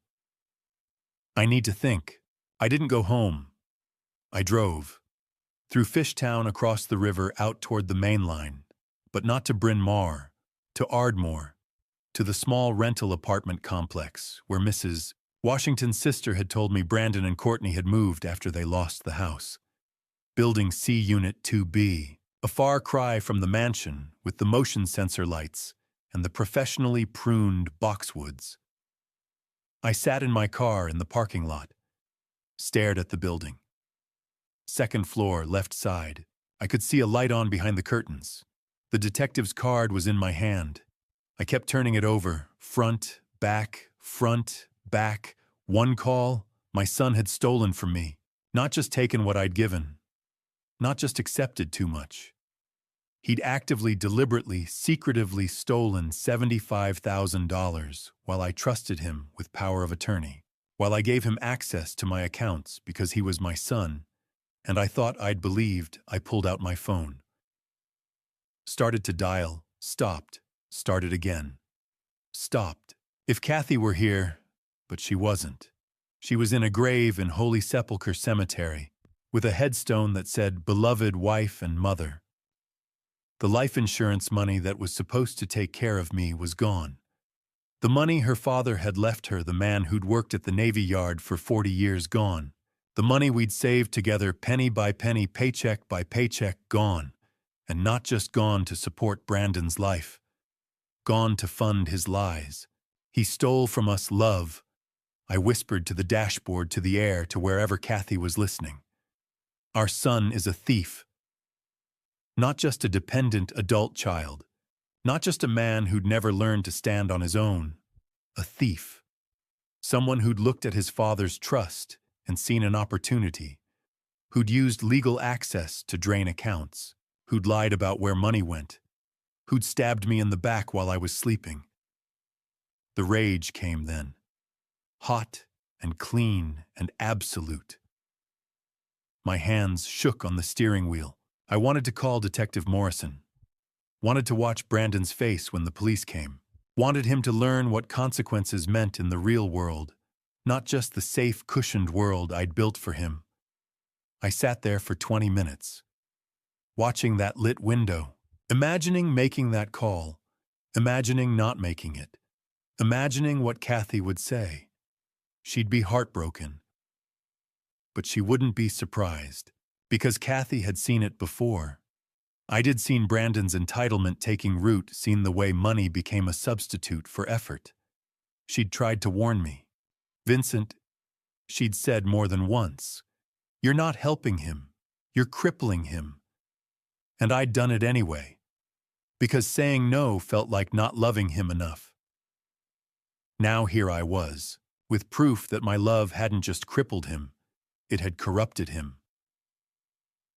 I need to think. I didn't go home. I drove. Through Fishtown across the river out toward the main line, but not to Bryn Mawr, to Ardmore, to the small rental apartment complex where Mrs. Washington's sister had told me Brandon and Courtney had moved after they lost the house. Building C Unit 2B, a far cry from the mansion with the motion sensor lights and the professionally pruned boxwoods. I sat in my car in the parking lot, stared at the building. Second floor, left side. I could see a light on behind the curtains. The detective's card was in my hand. I kept turning it over, front, back, one call. My son had stolen from me, not just taken what I'd given, not just accepted too much. He'd actively, deliberately, secretively stolen $75,000 while I trusted him with power of attorney, while I gave him access to my accounts because he was my son, and I thought I'd believed. I pulled out my phone. Started to dial, stopped, started again. Stopped. If Kathy were here, but she wasn't. She was in a grave in Holy Sepulchre Cemetery, with a headstone that said, "Beloved wife and mother." The life insurance money that was supposed to take care of me was gone. The money her father had left her, the man who'd worked at the Navy Yard for 40 years, gone. The money we'd saved together, penny by penny, paycheck by paycheck, gone. And not just gone to support Brandon's life. Gone to fund his lies. He stole from us love. I whispered to the dashboard, to the air, to wherever Kathy was listening. Our son is a thief. Not just a dependent adult child. Not just a man who'd never learned to stand on his own. A thief. Someone who'd looked at his father's trust and seen an opportunity. Who'd used legal access to drain accounts. Who'd lied about where money went. Who'd stabbed me in the back while I was sleeping. The rage came then. Hot and clean and absolute. My hands shook on the steering wheel. I wanted to call Detective Morrison. Wanted to watch Brandon's face when the police came. Wanted him to learn what consequences meant in the real world, not just the safe, cushioned world I'd built for him. I sat there for 20 minutes, watching that lit window, imagining making that call, imagining not making it, imagining what Kathy would say. She'd be heartbroken, but she wouldn't be surprised, because Kathy had seen it before. I'd seen Brandon's entitlement taking root, seen the way money became a substitute for effort. She'd tried to warn me. "Vincent," she'd said more than once, "you're not helping him. You're crippling him." And I'd done it anyway, because saying no felt like not loving him enough. Now here I was, with proof that my love hadn't just crippled him, it had corrupted him.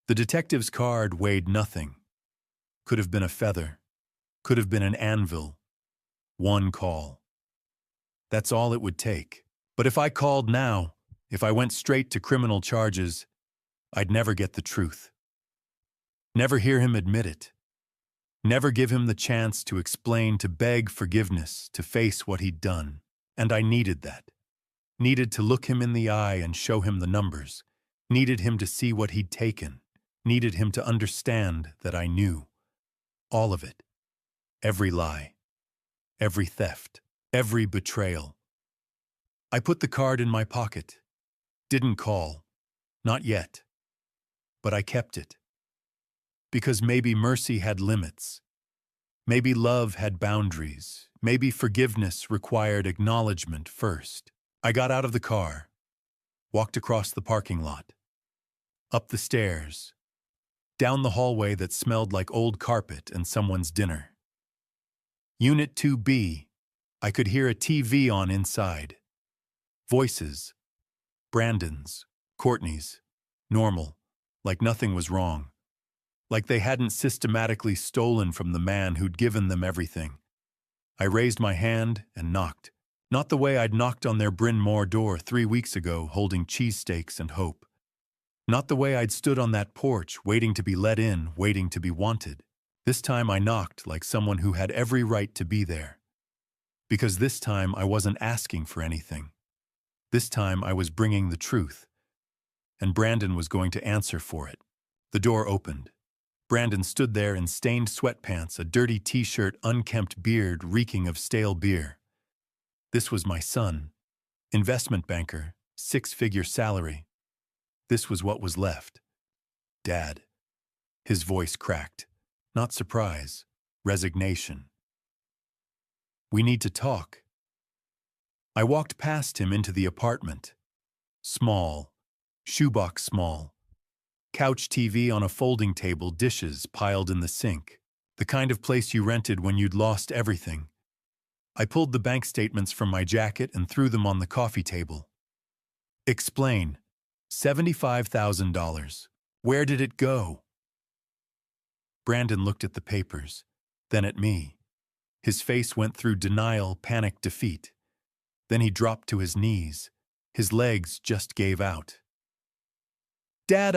The detective's card weighed nothing. Could have been a feather. Could have been an anvil. One call. That's all it would take. But if I called now, if I went straight to criminal charges, I'd never get the truth. Never hear him admit it. Never give him the chance to explain, to beg forgiveness, to face what he'd done. And I needed that. Needed to look him in the eye and show him the numbers. Needed him to see what he'd taken. Needed him to understand that I knew. All of it. Every lie. Every theft. Every betrayal. I put the card in my pocket. Didn't call. Not yet. But I kept it. Because maybe mercy had limits. Maybe love had boundaries. Maybe forgiveness required acknowledgement first. I got out of the car. Walked across the parking lot. Up the stairs. Down the hallway that smelled like old carpet and someone's dinner. Unit 2B. I could hear a TV on inside. Voices. Brandon's. Courtney's. Normal. Like nothing was wrong. Like they hadn't systematically stolen from the man who'd given them everything. I raised my hand and knocked. Not the way I'd knocked on their Bryn Mawr door 3 weeks ago, holding cheesesteaks and hope. Not the way I'd stood on that porch, waiting to be let in, waiting to be wanted. This time I knocked like someone who had every right to be there. Because this time I wasn't asking for anything. This time I was bringing the truth. And Brandon was going to answer for it. The door opened. Brandon stood there in stained sweatpants, a dirty t-shirt, unkempt beard reeking of stale beer. This was my son. Investment banker, 6-figure salary. This was what was left. Dad. His voice cracked. Not surprise, resignation. We need to talk. I walked past him into the apartment. Small, shoebox small. Couch TV on a folding table, dishes piled in the sink. The kind of place you rented when you'd lost everything. I pulled the bank statements from my jacket and threw them on the coffee table. Explain. $75,000. Where did it go? Brandon looked at the papers, then at me. His face went through denial, panic, defeat. Then he dropped to his knees. His legs just gave out. Dad,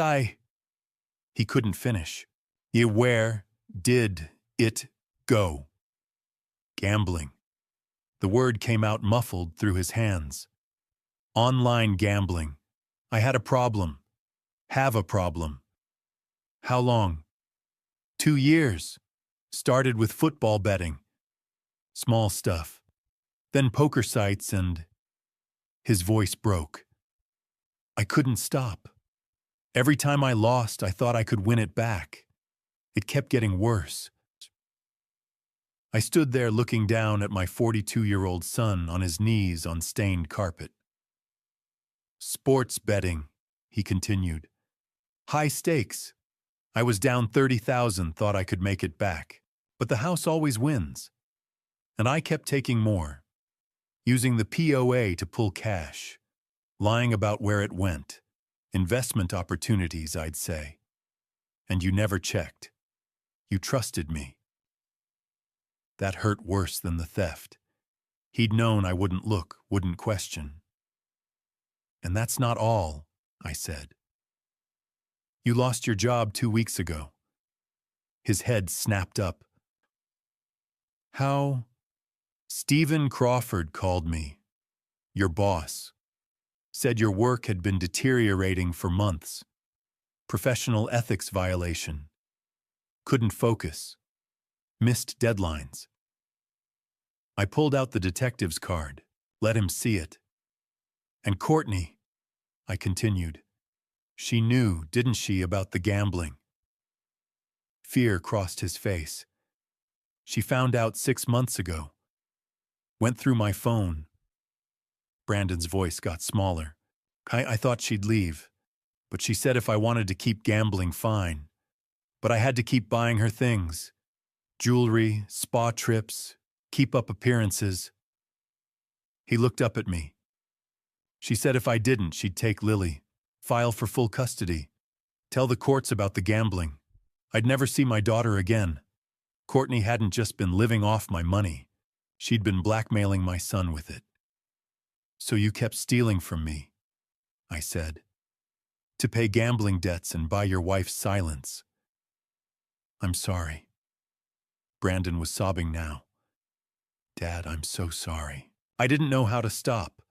He couldn't finish. Where did it go? Gambling. The word came out muffled through his hands. Online gambling. I had a problem. Have a problem. How long? 2 years. Started with football betting. Small stuff. Then poker sites and... His voice broke. I couldn't stop. Every time I lost, I thought I could win it back. It kept getting worse. I stood there looking down at my 42-year-old son on his knees on stained carpet. Sports betting, he continued. High stakes. I was down 30,000, thought I could make it back. But the house always wins. And I kept taking more. Using the POA to pull cash. Lying about where it went. Investment opportunities, I'd say. And you never checked. You trusted me. That hurt worse than the theft. He'd known I wouldn't look, wouldn't question. And that's not all, I said. You lost your job 2 weeks ago. His head snapped up. How? Stephen Crawford called me. Your boss. Said your work had been deteriorating for months. Professional ethics violation. Couldn't focus. Missed deadlines. I pulled out the detective's card, let him see it. And Courtney, I continued. She knew, didn't she, about the gambling? Fear crossed his face. She found out 6 months ago. Went through my phone. Brandon's voice got smaller. I thought she'd leave, but she said if I wanted to keep gambling, fine. But I had to keep buying her things. Jewelry, spa trips, keep up appearances. He looked up at me. She said if I didn't, she'd take Lily, file for full custody, tell the courts about the gambling. I'd never see my daughter again. Courtney hadn't just been living off my money. She'd been blackmailing my son with it. So you kept stealing from me, I said, to pay gambling debts and buy your wife's silence. I'm sorry. Brandon was sobbing now. Dad, I'm so sorry. I didn't know how to stop.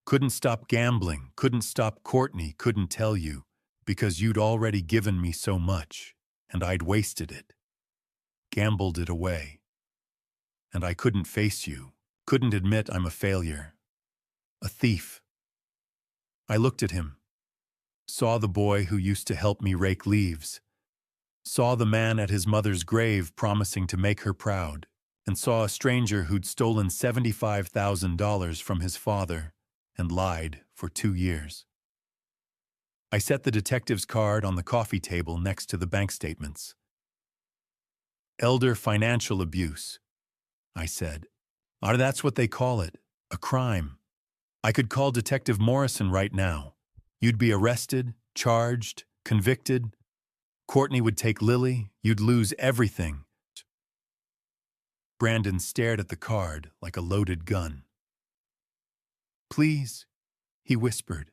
Couldn't stop gambling, couldn't stop Courtney, couldn't tell you, because you'd already given me so much, and I'd wasted it. Gambled it away. And I couldn't face you, couldn't admit I'm a failure. A thief. I looked at him. Saw the boy who used to help me rake leaves. Saw the man at his mother's grave promising to make her proud, and saw a stranger who'd stolen $75,000 from his father and lied for 2 years. I set the detective's card on the coffee table next to the bank statements. Elder financial abuse, I said. That's what they call it, a crime. I could call Detective Morrison right now. You'd be arrested, charged, convicted. Courtney would take Lily. You'd lose everything. Brandon stared at the card like a loaded gun. Please, he whispered.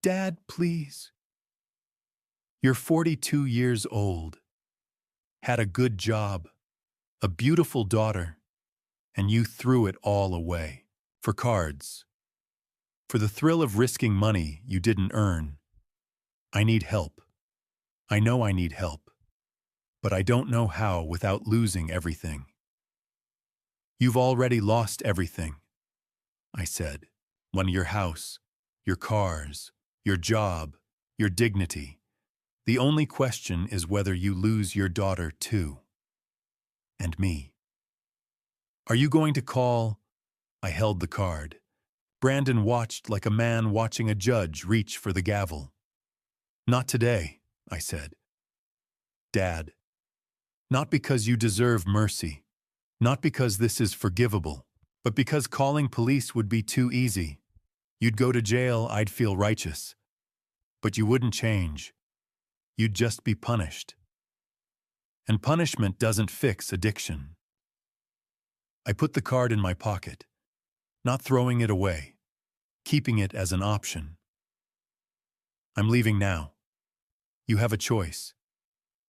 Dad, please. You're 42 years old. had a good job, a beautiful daughter, and you threw it all away. For cards. For the thrill of risking money you didn't earn. I need help. I know I need help. But I don't know how without losing everything. You've already lost everything, I said. Your house, your cars, your job, your dignity. The only question is whether you lose your daughter too. And me. Are you going to call? I held the card. Brandon watched like a man watching a judge reach for the gavel. Not today, I said. Dad. Not because you deserve mercy. Not because this is forgivable. But because calling police would be too easy. You'd go to jail, I'd feel righteous. But you wouldn't change. You'd just be punished. And punishment doesn't fix addiction. I put the card in my pocket, not throwing it away, keeping it as an option. I'm leaving now. You have a choice.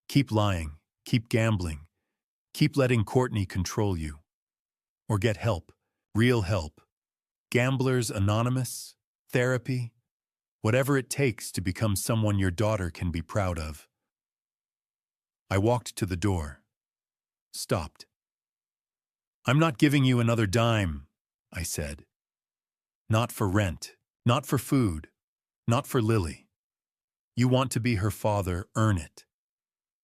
Keep lying, keep gambling, keep letting Courtney control you. Or get help, real help. Gamblers Anonymous, therapy, whatever it takes to become someone your daughter can be proud of. I walked to the door. Stopped. I'm not giving you another dime, I said. Not for rent, not for food, not for Lily. You want to be her father, earn it.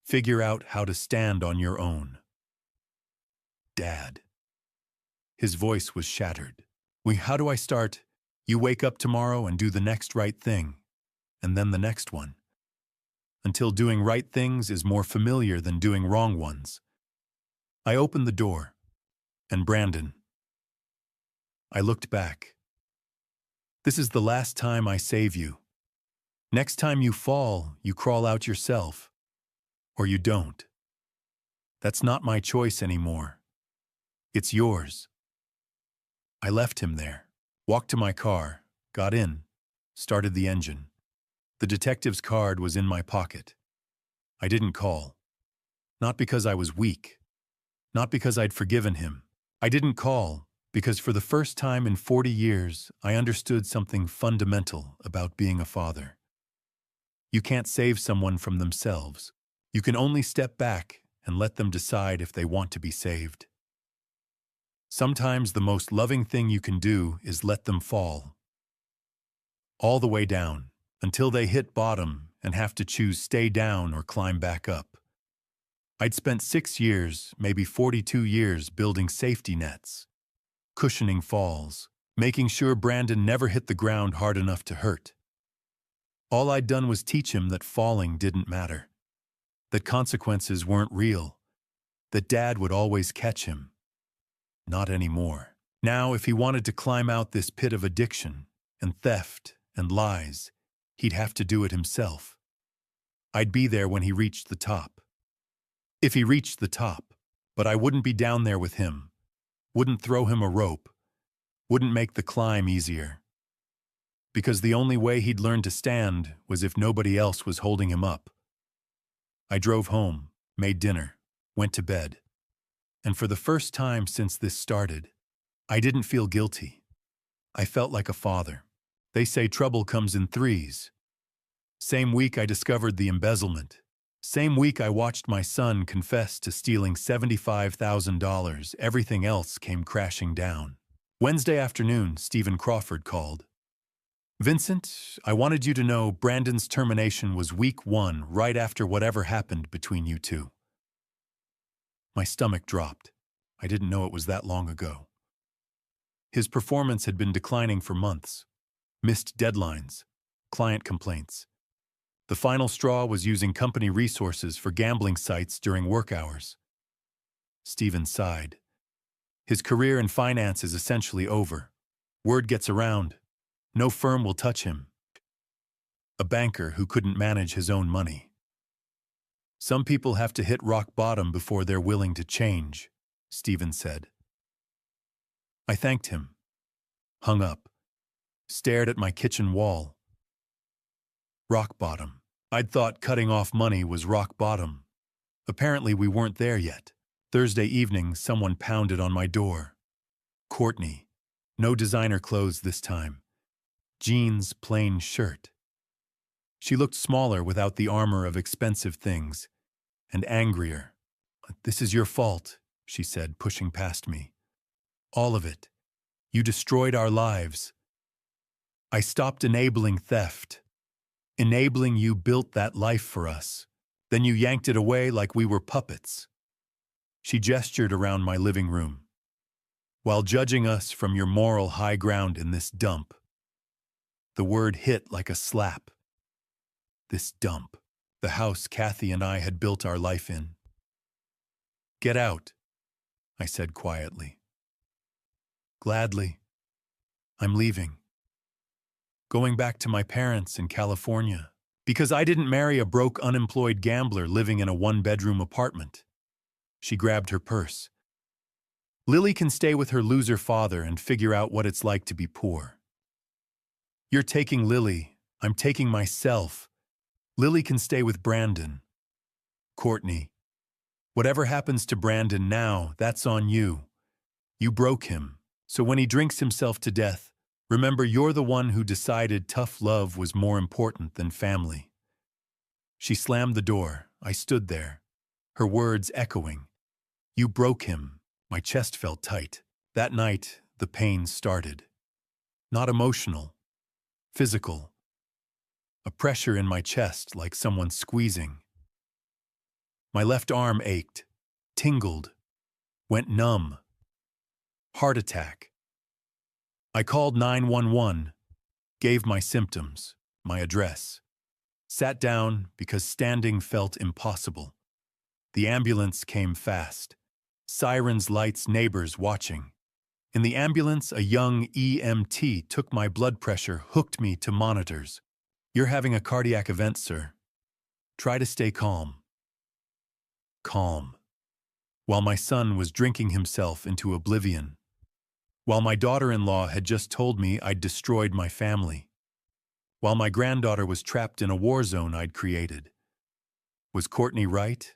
Figure out how to stand on your own. Dad. His voice was shattered. How do I start? You wake up tomorrow and do the next right thing, and then the next one. Until doing right things is more familiar than doing wrong ones. I opened the door, and Brandon. I looked back. This is the last time I save you. Next time you fall, you crawl out yourself. Or you don't. That's not my choice anymore. It's yours. I left him there, walked to my car, got in, started the engine. The detective's card was in my pocket. I didn't call. Not because I was weak. Not because I'd forgiven him. I didn't call because for the first time in 40 years, I understood something fundamental about being a father. You can't save someone from themselves. You can only step back and let them decide if they want to be saved. Sometimes the most loving thing you can do is let them fall. All the way down, until they hit bottom and have to choose stay down or climb back up. I'd spent 6 years, maybe 42 years, building safety nets, cushioning falls, making sure Brandon never hit the ground hard enough to hurt. All I'd done was teach him that falling didn't matter, that consequences weren't real, that Dad would always catch him. Not anymore. Now, if he wanted to climb out this pit of addiction and theft and lies, he'd have to do it himself. I'd be there when he reached the top. If he reached the top, but I wouldn't be down there with him, wouldn't throw him a rope, wouldn't make the climb easier. Because the only way he'd learn to stand was if nobody else was holding him up. I drove home, made dinner, went to bed. And for the first time since this started, I didn't feel guilty. I felt like a father. They say trouble comes in threes. Same week I discovered the embezzlement. Same week I watched my son confess to stealing $75,000. Everything else came crashing down. Wednesday afternoon, Stephen Crawford called. Vincent, I wanted you to know Brandon's termination was week 1, right after whatever happened between you two. My stomach dropped. I didn't know it was that long ago. His performance had been declining for months. Missed deadlines, client complaints. The final straw was using company resources for gambling sites during work hours. Stephen sighed. His career in finance is essentially over. Word gets around. No firm will touch him. A banker who couldn't manage his own money. Some people have to hit rock bottom before they're willing to change, Stephen said. I thanked him, hung up, stared at my kitchen wall. Rock bottom. I'd thought cutting off money was rock bottom. Apparently, we weren't there yet. Thursday evening, someone pounded on my door. Courtney. No designer clothes this time. Jeans, plain shirt. She looked smaller without the armor of expensive things, and angrier. "This is your fault," she said, pushing past me. "All of it. You destroyed our lives. I stopped enabling theft. Enabling you built that life for us. Then you yanked it away like we were puppets." She gestured around my living room. "While judging us from your moral high ground in this dump." The word hit like a slap. This dump. The house Kathy and I had built our life in. "Get out," I said quietly. "Gladly. I'm leaving. Going back to my parents in California. Because I didn't marry a broke, unemployed gambler living in a one-bedroom apartment." She grabbed her purse. "Lily can stay with her loser father and figure out what it's like to be poor." "You're taking Lily. I'm taking myself. Lily can stay with Brandon." "Courtney, whatever happens to Brandon now, that's on you. You broke him. So when he drinks himself to death, remember you're the one who decided tough love was more important than family." She slammed the door. I stood there, her words echoing. "You broke him." My chest felt tight. That night, the pain started. Not emotional, physical. A pressure in my chest like someone squeezing. My left arm ached, tingled, went numb. Heart attack. I called 911, gave my symptoms, my address. Sat down because standing felt impossible. The ambulance came fast. Sirens, lights, neighbors watching. In the ambulance, a young EMT took my blood pressure, hooked me to monitors. "You're having a cardiac event, sir. Try to stay calm." Calm. While my son was drinking himself into oblivion. While my daughter-in-law had just told me I'd destroyed my family. While my granddaughter was trapped in a war zone I'd created. Was Courtney right?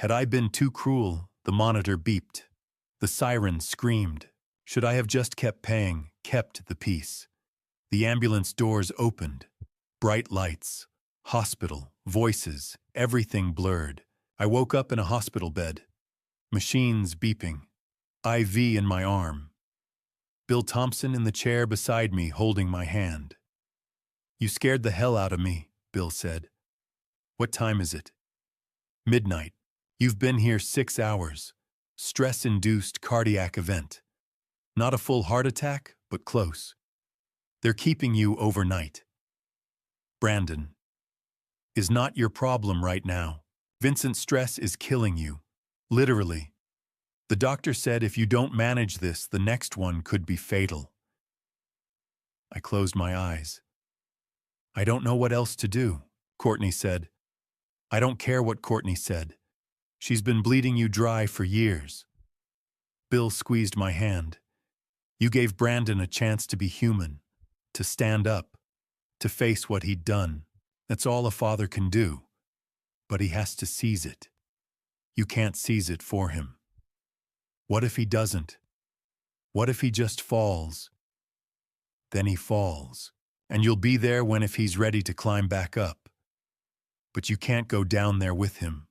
Had I been too cruel? The monitor beeped. The siren screamed. Should I have just kept paying, kept the peace? The ambulance doors opened. Bright lights. Hospital. Voices. Everything blurred. I woke up in a hospital bed. Machines beeping. IV in my arm. Bill Thompson in the chair beside me holding my hand. "You scared the hell out of me," Bill said. "What time is it?" "Midnight. You've been here 6 hours. Stress-induced cardiac event. Not a full heart attack, but close. They're keeping you overnight." Brandon. Is not your problem right now. Vincent's stress is killing you. Literally. The doctor said if you don't manage this, the next one could be fatal. I closed my eyes. "I don't know what else to do," Courtney said. "I don't care what Courtney said. She's been bleeding you dry for years." Bill squeezed my hand. "You gave Brandon a chance to be human, to stand up, to face what he'd done. That's all a father can do. But he has to seize it. You can't seize it for him. What if he doesn't? What if he just falls? Then he falls, and you'll be there when if he's ready to climb back up. But you can't go down there with him.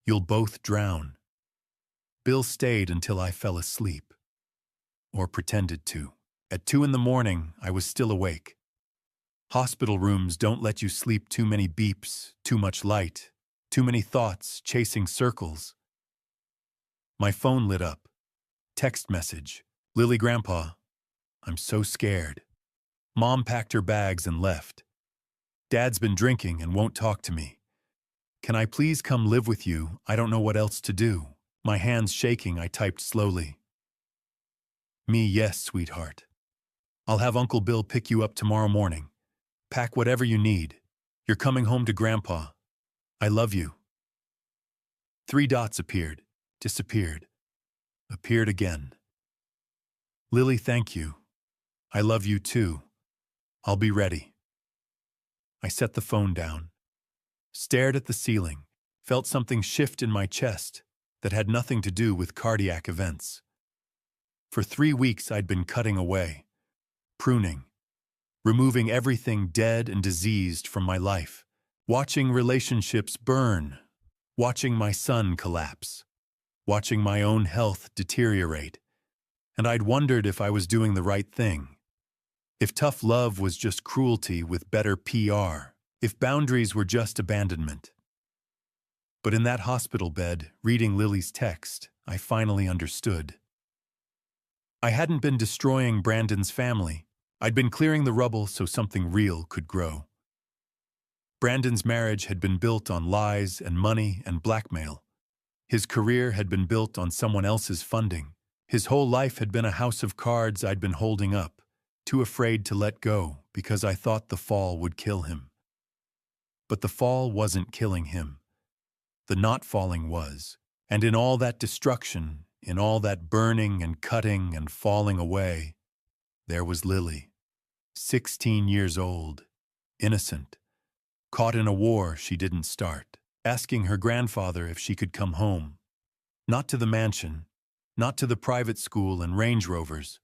You'll both drown." Bill stayed until I fell asleep. Or pretended to. At 2 in the morning, I was still awake. Hospital rooms don't let you sleep. Too many beeps, too much light, too many thoughts chasing circles. My phone lit up. Text message. "Lily, Grandpa. I'm so scared." Mom packed her bags and left. "Dad's been drinking and won't talk to me. Can I please come live with you? I don't know what else to do." My hands shaking, I typed slowly. "Me, yes, sweetheart. I'll have Uncle Bill pick you up tomorrow morning. Pack whatever you need. You're coming home to Grandpa. I love you." 3 dots appeared, disappeared, appeared again. "Lily, thank you. I love you too. I'll be ready." I set the phone down, stared at the ceiling, felt something shift in my chest that had nothing to do with cardiac events. For 3 weeks I'd been cutting away, pruning, removing everything dead and diseased from my life, watching relationships burn, watching my son collapse, watching my own health deteriorate, and I'd wondered if I was doing the right thing. If tough love was just cruelty with better PR, if boundaries were just abandonment. But in that hospital bed, reading Lily's text, I finally understood. I hadn't been destroying Brandon's family. I'd been clearing the rubble so something real could grow. Brandon's marriage had been built on lies and money and blackmail. His career had been built on someone else's funding. His whole life had been a house of cards I'd been holding up, too afraid to let go because I thought the fall would kill him. But the fall wasn't killing him. The not falling was. And in all that destruction, in all that burning and cutting and falling away, there was Lily, 16 years old, innocent, caught in a war she didn't start, asking her grandfather if she could come home. Not to the mansion, not to the private school and Range Rovers.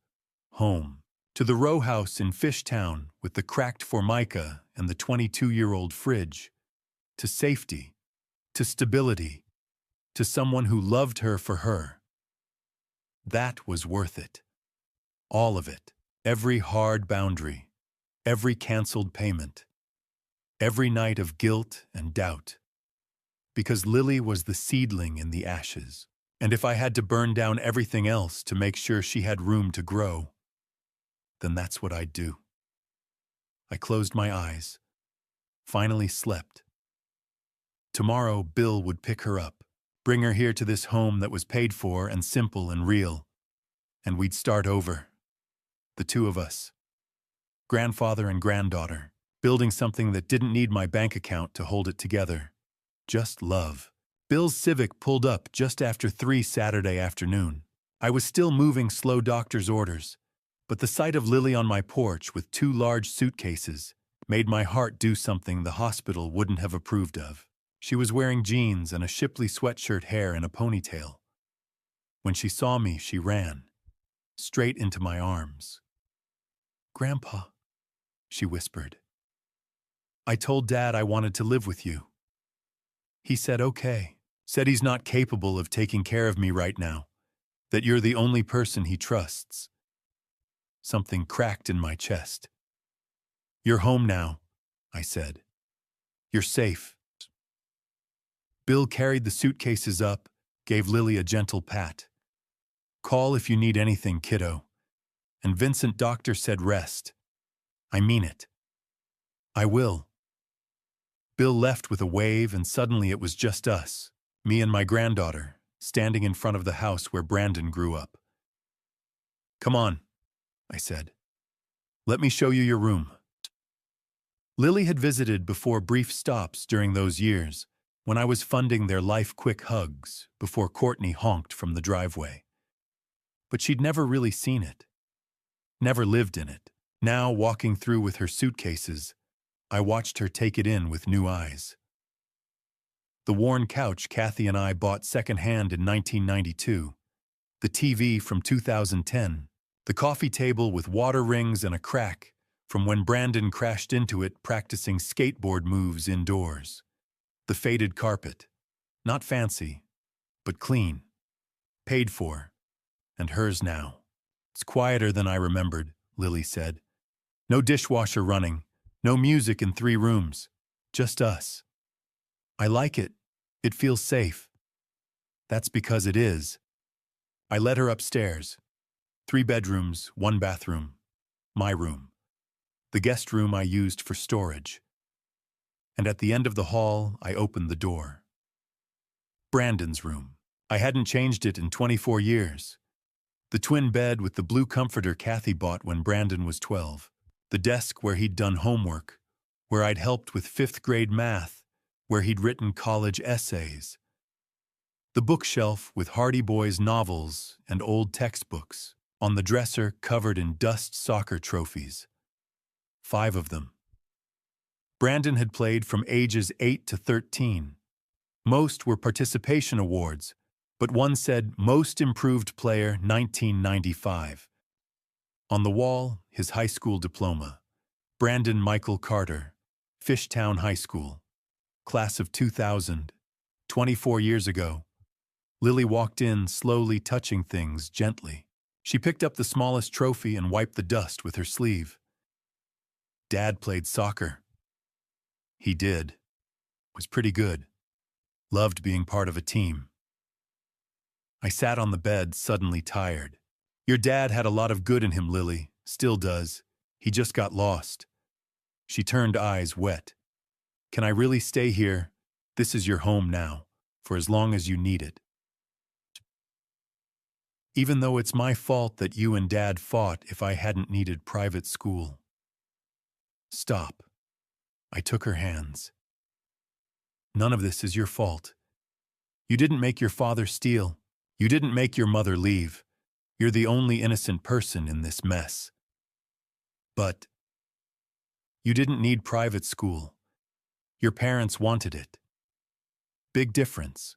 Home. To the row house in Fishtown with the cracked formica and the 22-year-old fridge. To safety. To stability. To someone who loved her for her. That was worth it. All of it. Every hard boundary. Every canceled payment. Every night of guilt and doubt. Because Lily was the seedling in the ashes. And if I had to burn down everything else to make sure she had room to grow, then that's what I'd do. I closed my eyes, finally slept. Tomorrow, Bill would pick her up, bring her here to this home that was paid for and simple and real, and we'd start over. The two of us. Grandfather and granddaughter, building something that didn't need my bank account to hold it together. Just love. Bill's Civic pulled up just after 3 Saturday afternoon. I was still moving slow doctor's orders, but the sight of Lily on my porch with 2 large suitcases made my heart do something the hospital wouldn't have approved of. She was wearing jeans and a Shipley sweatshirt, hair in a ponytail. When she saw me, she ran, straight into my arms. "Grandpa," she whispered. "I told Dad I wanted to live with you. He said okay, said he's not capable of taking care of me right now, that you're the only person he trusts." Something cracked in my chest. "You're home now," I said. "You're safe." Bill carried the suitcases up, gave Lily a gentle pat. "Call if you need anything, kiddo." And Vincent Doctor said rest. "I mean it." "I will." Bill left with a wave, and suddenly it was just us, me and my granddaughter, standing in front of the house where Brandon grew up. "Come on," I said. "Let me show you your room." Lily had visited before brief stops during those years, when I was funding their life-quick hugs before Courtney honked from the driveway. But she'd never really seen it, never lived in it. Now, walking through with her suitcases, I watched her take it in with new eyes. The worn couch Kathy and I bought secondhand in 1992, the TV from 2010, the coffee table with water rings and a crack from when Brandon crashed into it practicing skateboard moves indoors. The faded carpet, not fancy, but clean, paid for, and hers now. "It's quieter than I remembered," Lily said. "No dishwasher running, no music in 3 rooms, just us. I like it. It feels safe." "That's because it is." I led her upstairs. 3 bedrooms, 1 bathroom. My room. The guest room I used for storage. And at the end of the hall, I opened the door. Brandon's room. I hadn't changed it in 24 years. The twin bed with the blue comforter Kathy bought when Brandon was 12. The desk where he'd done homework, where I'd helped with 5th grade math, where he'd written college essays. The bookshelf with Hardy Boys novels and old textbooks. On the dresser covered in dust soccer trophies. 5 of them. Brandon had played from ages 8 to 13. Most were participation awards, but one said Most Improved Player 1995. On the wall, his high school diploma. Brandon Michael Carter, Fishtown High School. Class of 2000, 24 years ago. Lily walked in, slowly touching things gently. She picked up the smallest trophy and wiped the dust with her sleeve. Dad played soccer. He did. Was pretty good. Loved being part of a team. I sat on the bed, suddenly tired. Your dad had a lot of good in him, Lily. Still does. He just got lost. She turned eyes wet. Can I really stay here? This is your home now, for as long as you need it. Even though it's my fault that you and Dad fought if I hadn't needed private school. Stop. I took her hands. None of this is your fault. You didn't make your father steal. You didn't make your mother leave. You're the only innocent person in this mess. But you didn't need private school. Your parents wanted it. Big difference.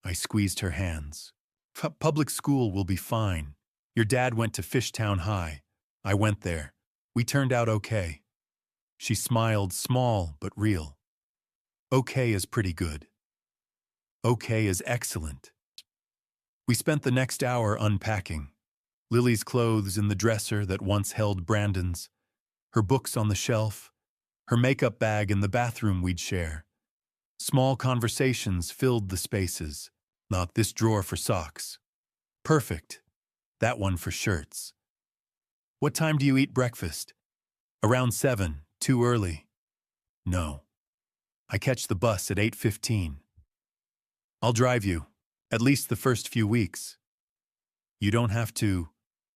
I squeezed her hands. Public school will be fine. Your dad went to Fishtown High. I went there. We turned out okay. She smiled, small but real. Okay is pretty good. Okay is excellent. We spent the next hour unpacking. Lily's clothes in the dresser that once held Brandon's, her books on the shelf, her makeup bag in the bathroom we'd share. Small conversations filled the spaces. Not this drawer for socks. Perfect. That one for shirts. What time do you eat breakfast? Around 7, too early. No. I catch the bus at 8:15. I'll drive you, at least the first few weeks. You don't have to.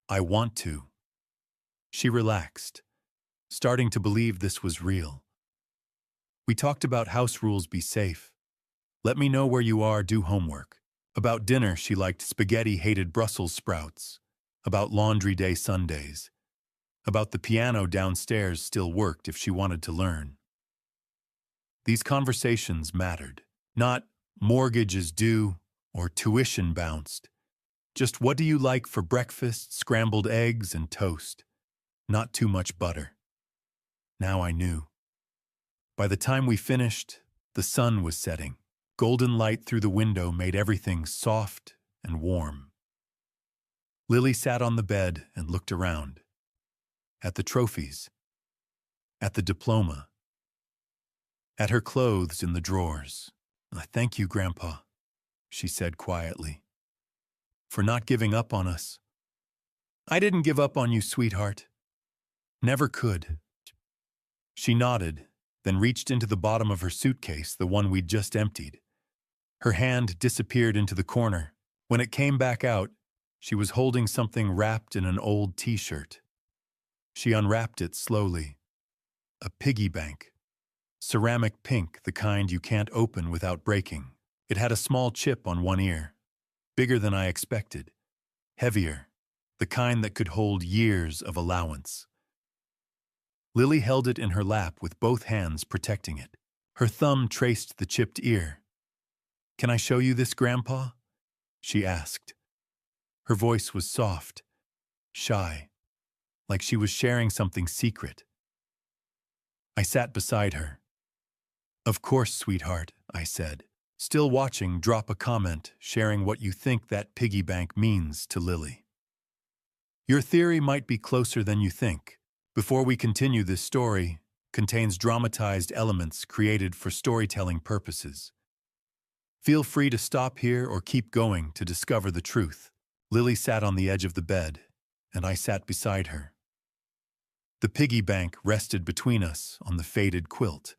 I want to. She relaxed, starting to believe this was real. We talked about house rules. Be safe. Let me know where you are, do homework. About dinner, she liked spaghetti, hated Brussels sprouts. About laundry day Sundays. About the piano downstairs still worked if she wanted to learn. These conversations mattered. Not mortgage is due or tuition bounced. Just what do you like for breakfast, scrambled eggs and toast. Not too much butter. Now I knew. By the time we finished, the sun was setting. Golden light through the window made everything soft and warm. Lily sat on the bed and looked around. At the trophies. At the diploma. At her clothes in the drawers. Thank you, Grandpa, she said quietly, for not giving up on us. I didn't give up on you, sweetheart. Never could. She nodded, then reached into the bottom of her suitcase, the one we'd just emptied. Her hand disappeared into the corner. When it came back out, she was holding something wrapped in an old t-shirt. She unwrapped it slowly. A piggy bank. Ceramic pink, the kind you can't open without breaking. It had a small chip on one ear. Bigger than I expected. Heavier. The kind that could hold years of allowance. Lily held it in her lap with both hands protecting it. Her thumb traced the chipped ear. Can I show you this, Grandpa? She asked. Her voice was soft, shy, like she was sharing something secret. I sat beside her. Of course, sweetheart, I said, still watching. Drop a comment, sharing what you think that piggy bank means to Lily. Your theory might be closer than you think. Before we continue, this story contains dramatized elements created for storytelling purposes. Feel free to stop here or keep going to discover the truth. Lily sat on the edge of the bed, and I sat beside her. The piggy bank rested between us on the faded quilt.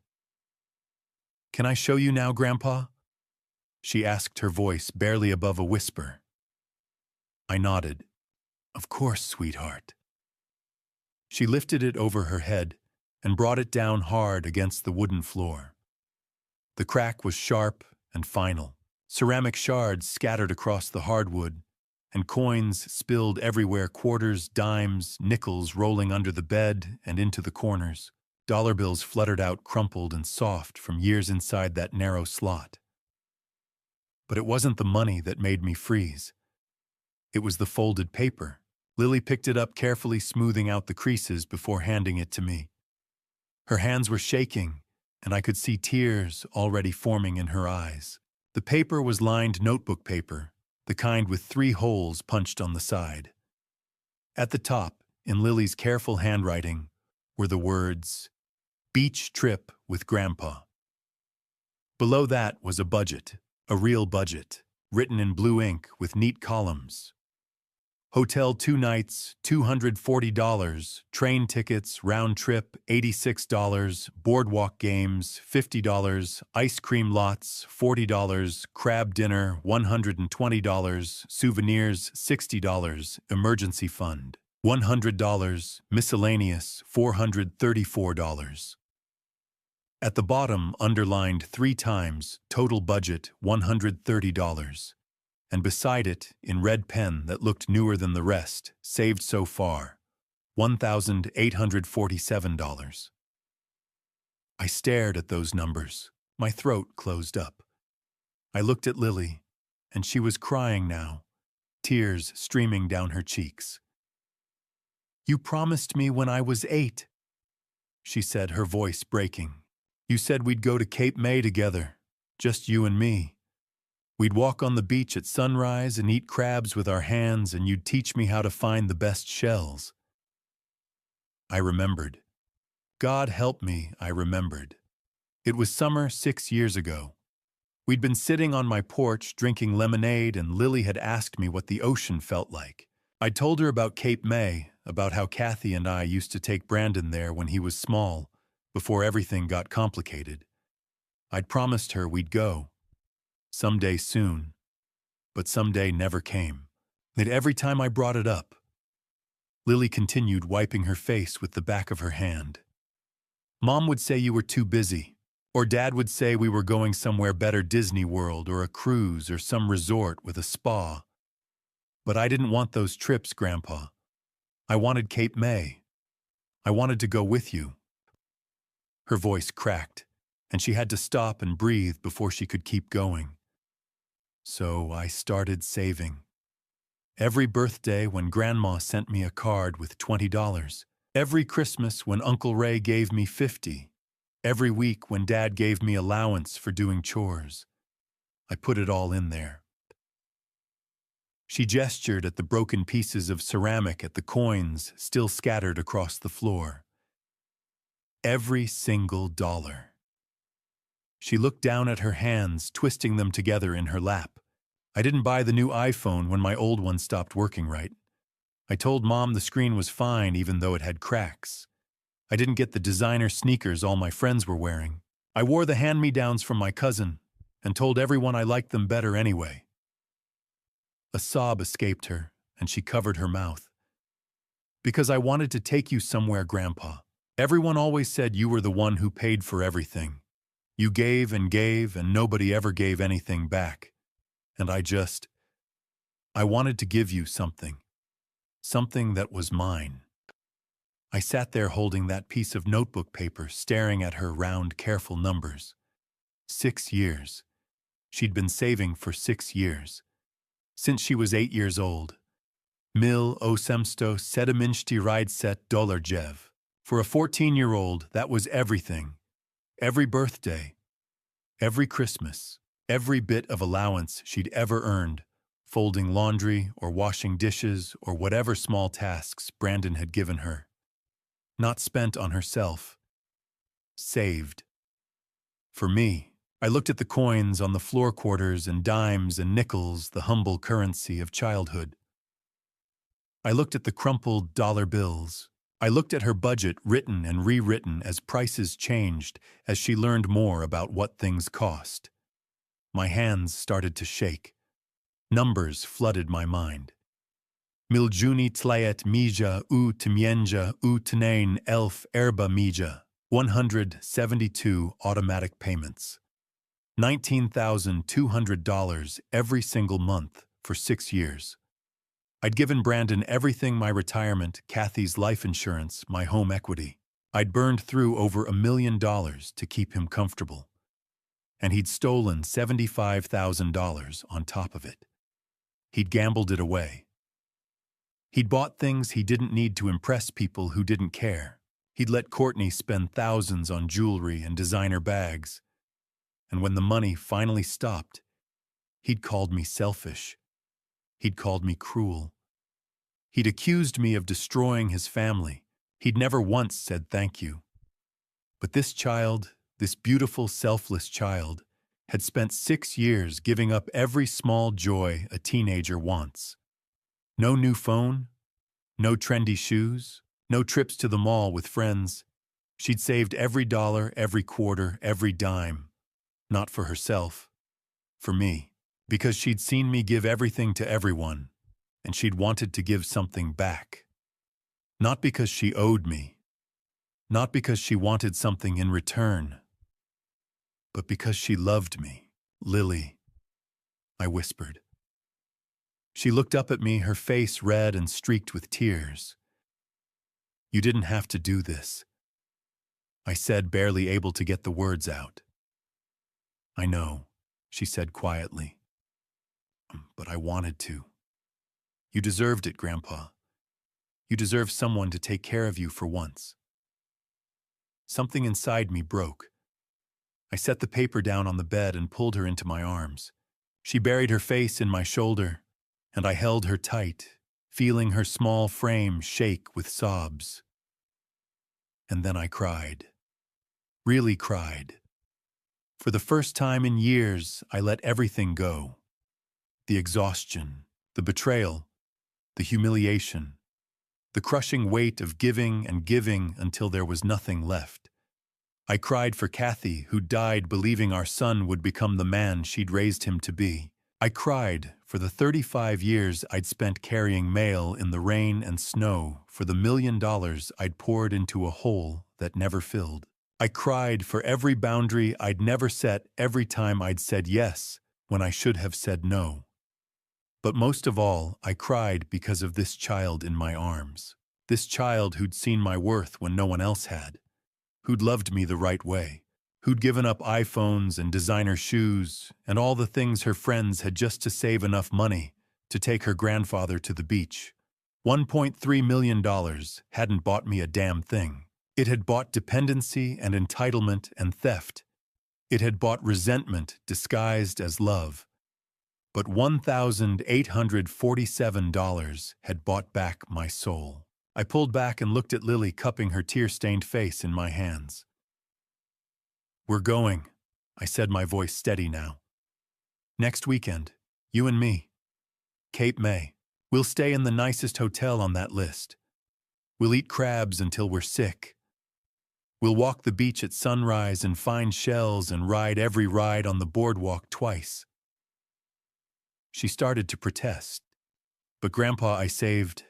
Can I show you now, Grandpa? She asked, her voice barely above a whisper. I nodded. Of course, sweetheart. She lifted it over her head and brought it down hard against the wooden floor. The crack was sharp and final. Ceramic shards scattered across the hardwood, and coins spilled everywhere, quarters, dimes, nickels rolling under the bed and into the corners. Dollar bills fluttered out crumpled and soft from years inside that narrow slot. But it wasn't the money that made me freeze. It was the folded paper. Lily picked it up carefully, smoothing out the creases before handing it to me. Her hands were shaking, and I could see tears already forming in her eyes. The paper was lined notebook paper, the kind with 3 holes punched on the side. At the top, in Lily's careful handwriting, were the words, "Beach trip with Grandpa." Below that was a budget, a real budget, written in blue ink with neat columns. Hotel 2 nights, $240, train tickets, round trip, $86, boardwalk games, $50, ice cream lots, $40, crab dinner, $120, souvenirs, $60, emergency fund, $100, miscellaneous, $434. At the bottom, underlined 3 times, total budget, $130. And beside it, in red pen that looked newer than the rest, saved so far, $1,847. I stared at those numbers. My throat closed up. I looked at Lily, and she was crying now, tears streaming down her cheeks. "You promised me when I was 8, she said, her voice breaking. "You said we'd go to Cape May together, just you and me. We'd walk on the beach at sunrise and eat crabs with our hands, and you'd teach me how to find the best shells." I remembered. God help me, I remembered. It was summer 6 years ago. We'd been sitting on my porch drinking lemonade, and Lily had asked me what the ocean felt like. I told her about Cape May, about how Kathy and I used to take Brandon there when he was small, before everything got complicated. I'd promised her we'd go. Someday soon, but someday never came. And every time I brought it up, Lily continued wiping her face with the back of her hand. "Mom would say you were too busy, or Dad would say we were going somewhere better, Disney World or a cruise or some resort with a spa. But I didn't want those trips, Grandpa. I wanted Cape May. I wanted to go with you." Her voice cracked, and she had to stop and breathe before she could keep going. So I started saving. Every birthday when Grandma sent me a card with $20. Every Christmas when Uncle Ray gave me $50. Every week when Dad gave me allowance for doing chores. I put it all in there. She gestured at the broken pieces of ceramic, at the coins still scattered across the floor. Every single dollar. She looked down at her hands, twisting them together in her lap. I didn't buy the new iPhone when my old one stopped working right. I told Mom the screen was fine even though it had cracks. I didn't get the designer sneakers all my friends were wearing. I wore the hand-me-downs from my cousin and told everyone I liked them better anyway. A sob escaped her, and she covered her mouth. "Because I wanted to take you somewhere, Grandpa. Everyone always said you were the one who paid for everything. You gave, and nobody ever gave anything back. And I wanted to give you something. Something that was mine." I sat there holding that piece of notebook paper, staring at her round, careful numbers. 6 years. She'd been saving for 6 years. Since she was 8 years old. Mil osemsto sedminsti rideset dolarjev. For a 14-year-old, that was everything. Every birthday, every Christmas, every bit of allowance she'd ever earned, folding laundry or washing dishes or whatever small tasks Brandon had given her. Not spent on herself. Saved. For me, I looked at the coins on the floor, quarters and dimes and nickels, the humble currency of childhood. I looked at the crumpled dollar bills. I looked at her budget, written and rewritten as prices changed, as she learned more about what things cost. My hands started to shake. Numbers flooded my mind. Miljuni tlayet mija u tmienja u tnain elf erba mija. 172 automatic payments. $19,200 every single month for 6 years. I'd given Brandon everything: my retirement, Kathy's life insurance, my home equity. I'd burned through over $1 million to keep him comfortable, and he'd stolen $75,000 on top of it. He'd gambled it away. He'd bought things he didn't need to impress people who didn't care. He'd let Courtney spend thousands on jewelry and designer bags, and when the money finally stopped, he'd called me selfish. He'd called me cruel. He'd accused me of destroying his family. He'd never once said thank you. But this child, this beautiful, selfless child, had spent 6 years giving up every small joy a teenager wants. No new phone, no trendy shoes, no trips to the mall with friends. She'd saved every dollar, every quarter, every dime. Not for herself, for me. Because she'd seen me give everything to everyone, and she'd wanted to give something back. Not because she owed me, not because she wanted something in return, but because she loved me. Lily, I whispered. She looked up at me, her face red and streaked with tears. You didn't have to do this, I said, barely able to get the words out. I know, she said quietly. But I wanted to. You deserved it, Grandpa. You deserve someone to take care of you for once. Something inside me broke. I set the paper down on the bed and pulled her into my arms. She buried her face in my shoulder, and I held her tight, feeling her small frame shake with sobs. And then I cried. Really cried. For the first time in years, I let everything go. The exhaustion, the betrayal, the humiliation, the crushing weight of giving and giving until there was nothing left. I cried for Kathy, who died believing our son would become the man she'd raised him to be. I cried for the 35 years I'd spent carrying mail in the rain and snow, for the $1 million I'd poured into a hole that never filled. I cried for every boundary I'd never set, every time I'd said yes when I should have said no. But most of all, I cried because of this child in my arms. This child who'd seen my worth when no one else had. Who'd loved me the right way. Who'd given up iPhones and designer shoes and all the things her friends had just to save enough money to take her grandfather to the beach. $1.3 million hadn't bought me a damn thing. It had bought dependency and entitlement and theft. It had bought resentment disguised as love. But $1,847 had bought back my soul. I pulled back and looked at Lily, cupping her tear-stained face in my hands. We're going, I said, my voice steady now. Next weekend, you and me. Cape May. We'll stay in the nicest hotel on that list. We'll eat crabs until we're sick. We'll walk the beach at sunrise and find shells and ride every ride on the boardwalk twice. She started to protest. But Grandpa, I shook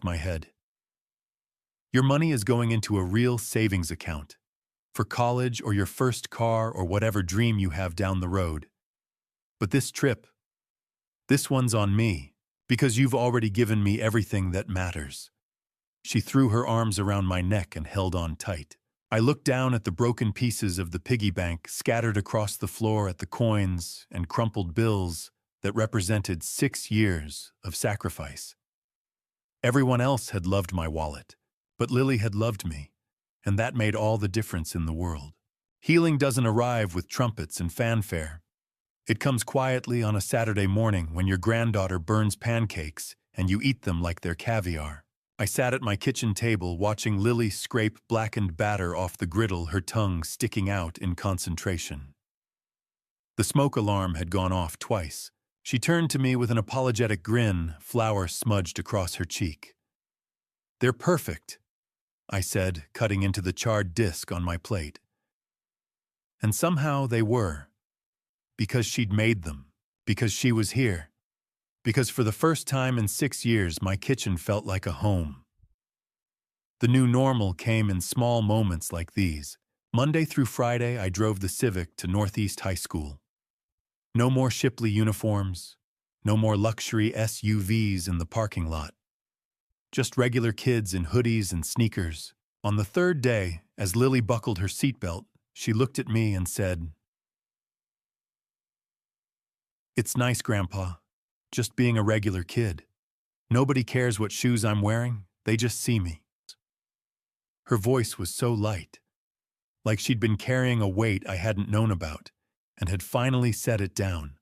my head. Your money is going into a real savings account. For college or your first car or whatever dream you have down the road. But this trip, this one's on me, because you've already given me everything that matters. She threw her arms around my neck and held on tight. I looked down at the broken pieces of the piggy bank scattered across the floor, at the coins and crumpled bills that represented 6 years of sacrifice. Everyone else had loved my wallet, but Lily had loved me, and that made all the difference in the world. Healing doesn't arrive with trumpets and fanfare. It comes quietly on a Saturday morning when your granddaughter burns pancakes and you eat them like they're caviar. I sat at my kitchen table watching Lily scrape blackened batter off the griddle, her tongue sticking out in concentration. The smoke alarm had gone off twice. She turned to me with an apologetic grin, flour smudged across her cheek. They're perfect, I said, cutting into the charred disc on my plate. And somehow they were. Because she'd made them. Because she was here. Because for the first time in 6 years, my kitchen felt like a home. The new normal came in small moments like these. Monday through Friday, I drove the Civic to Northeast High School. No more Shipley uniforms. No more luxury SUVs in the parking lot. Just regular kids in hoodies and sneakers, On the third day, as Lily buckled her seatbelt, she looked at me and said, "It's nice, Grandpa. Just being a regular kid. Nobody cares what shoes I'm wearing, they just see me." Her voice was so light, like she'd been carrying a weight I hadn't known about, and had finally set it down.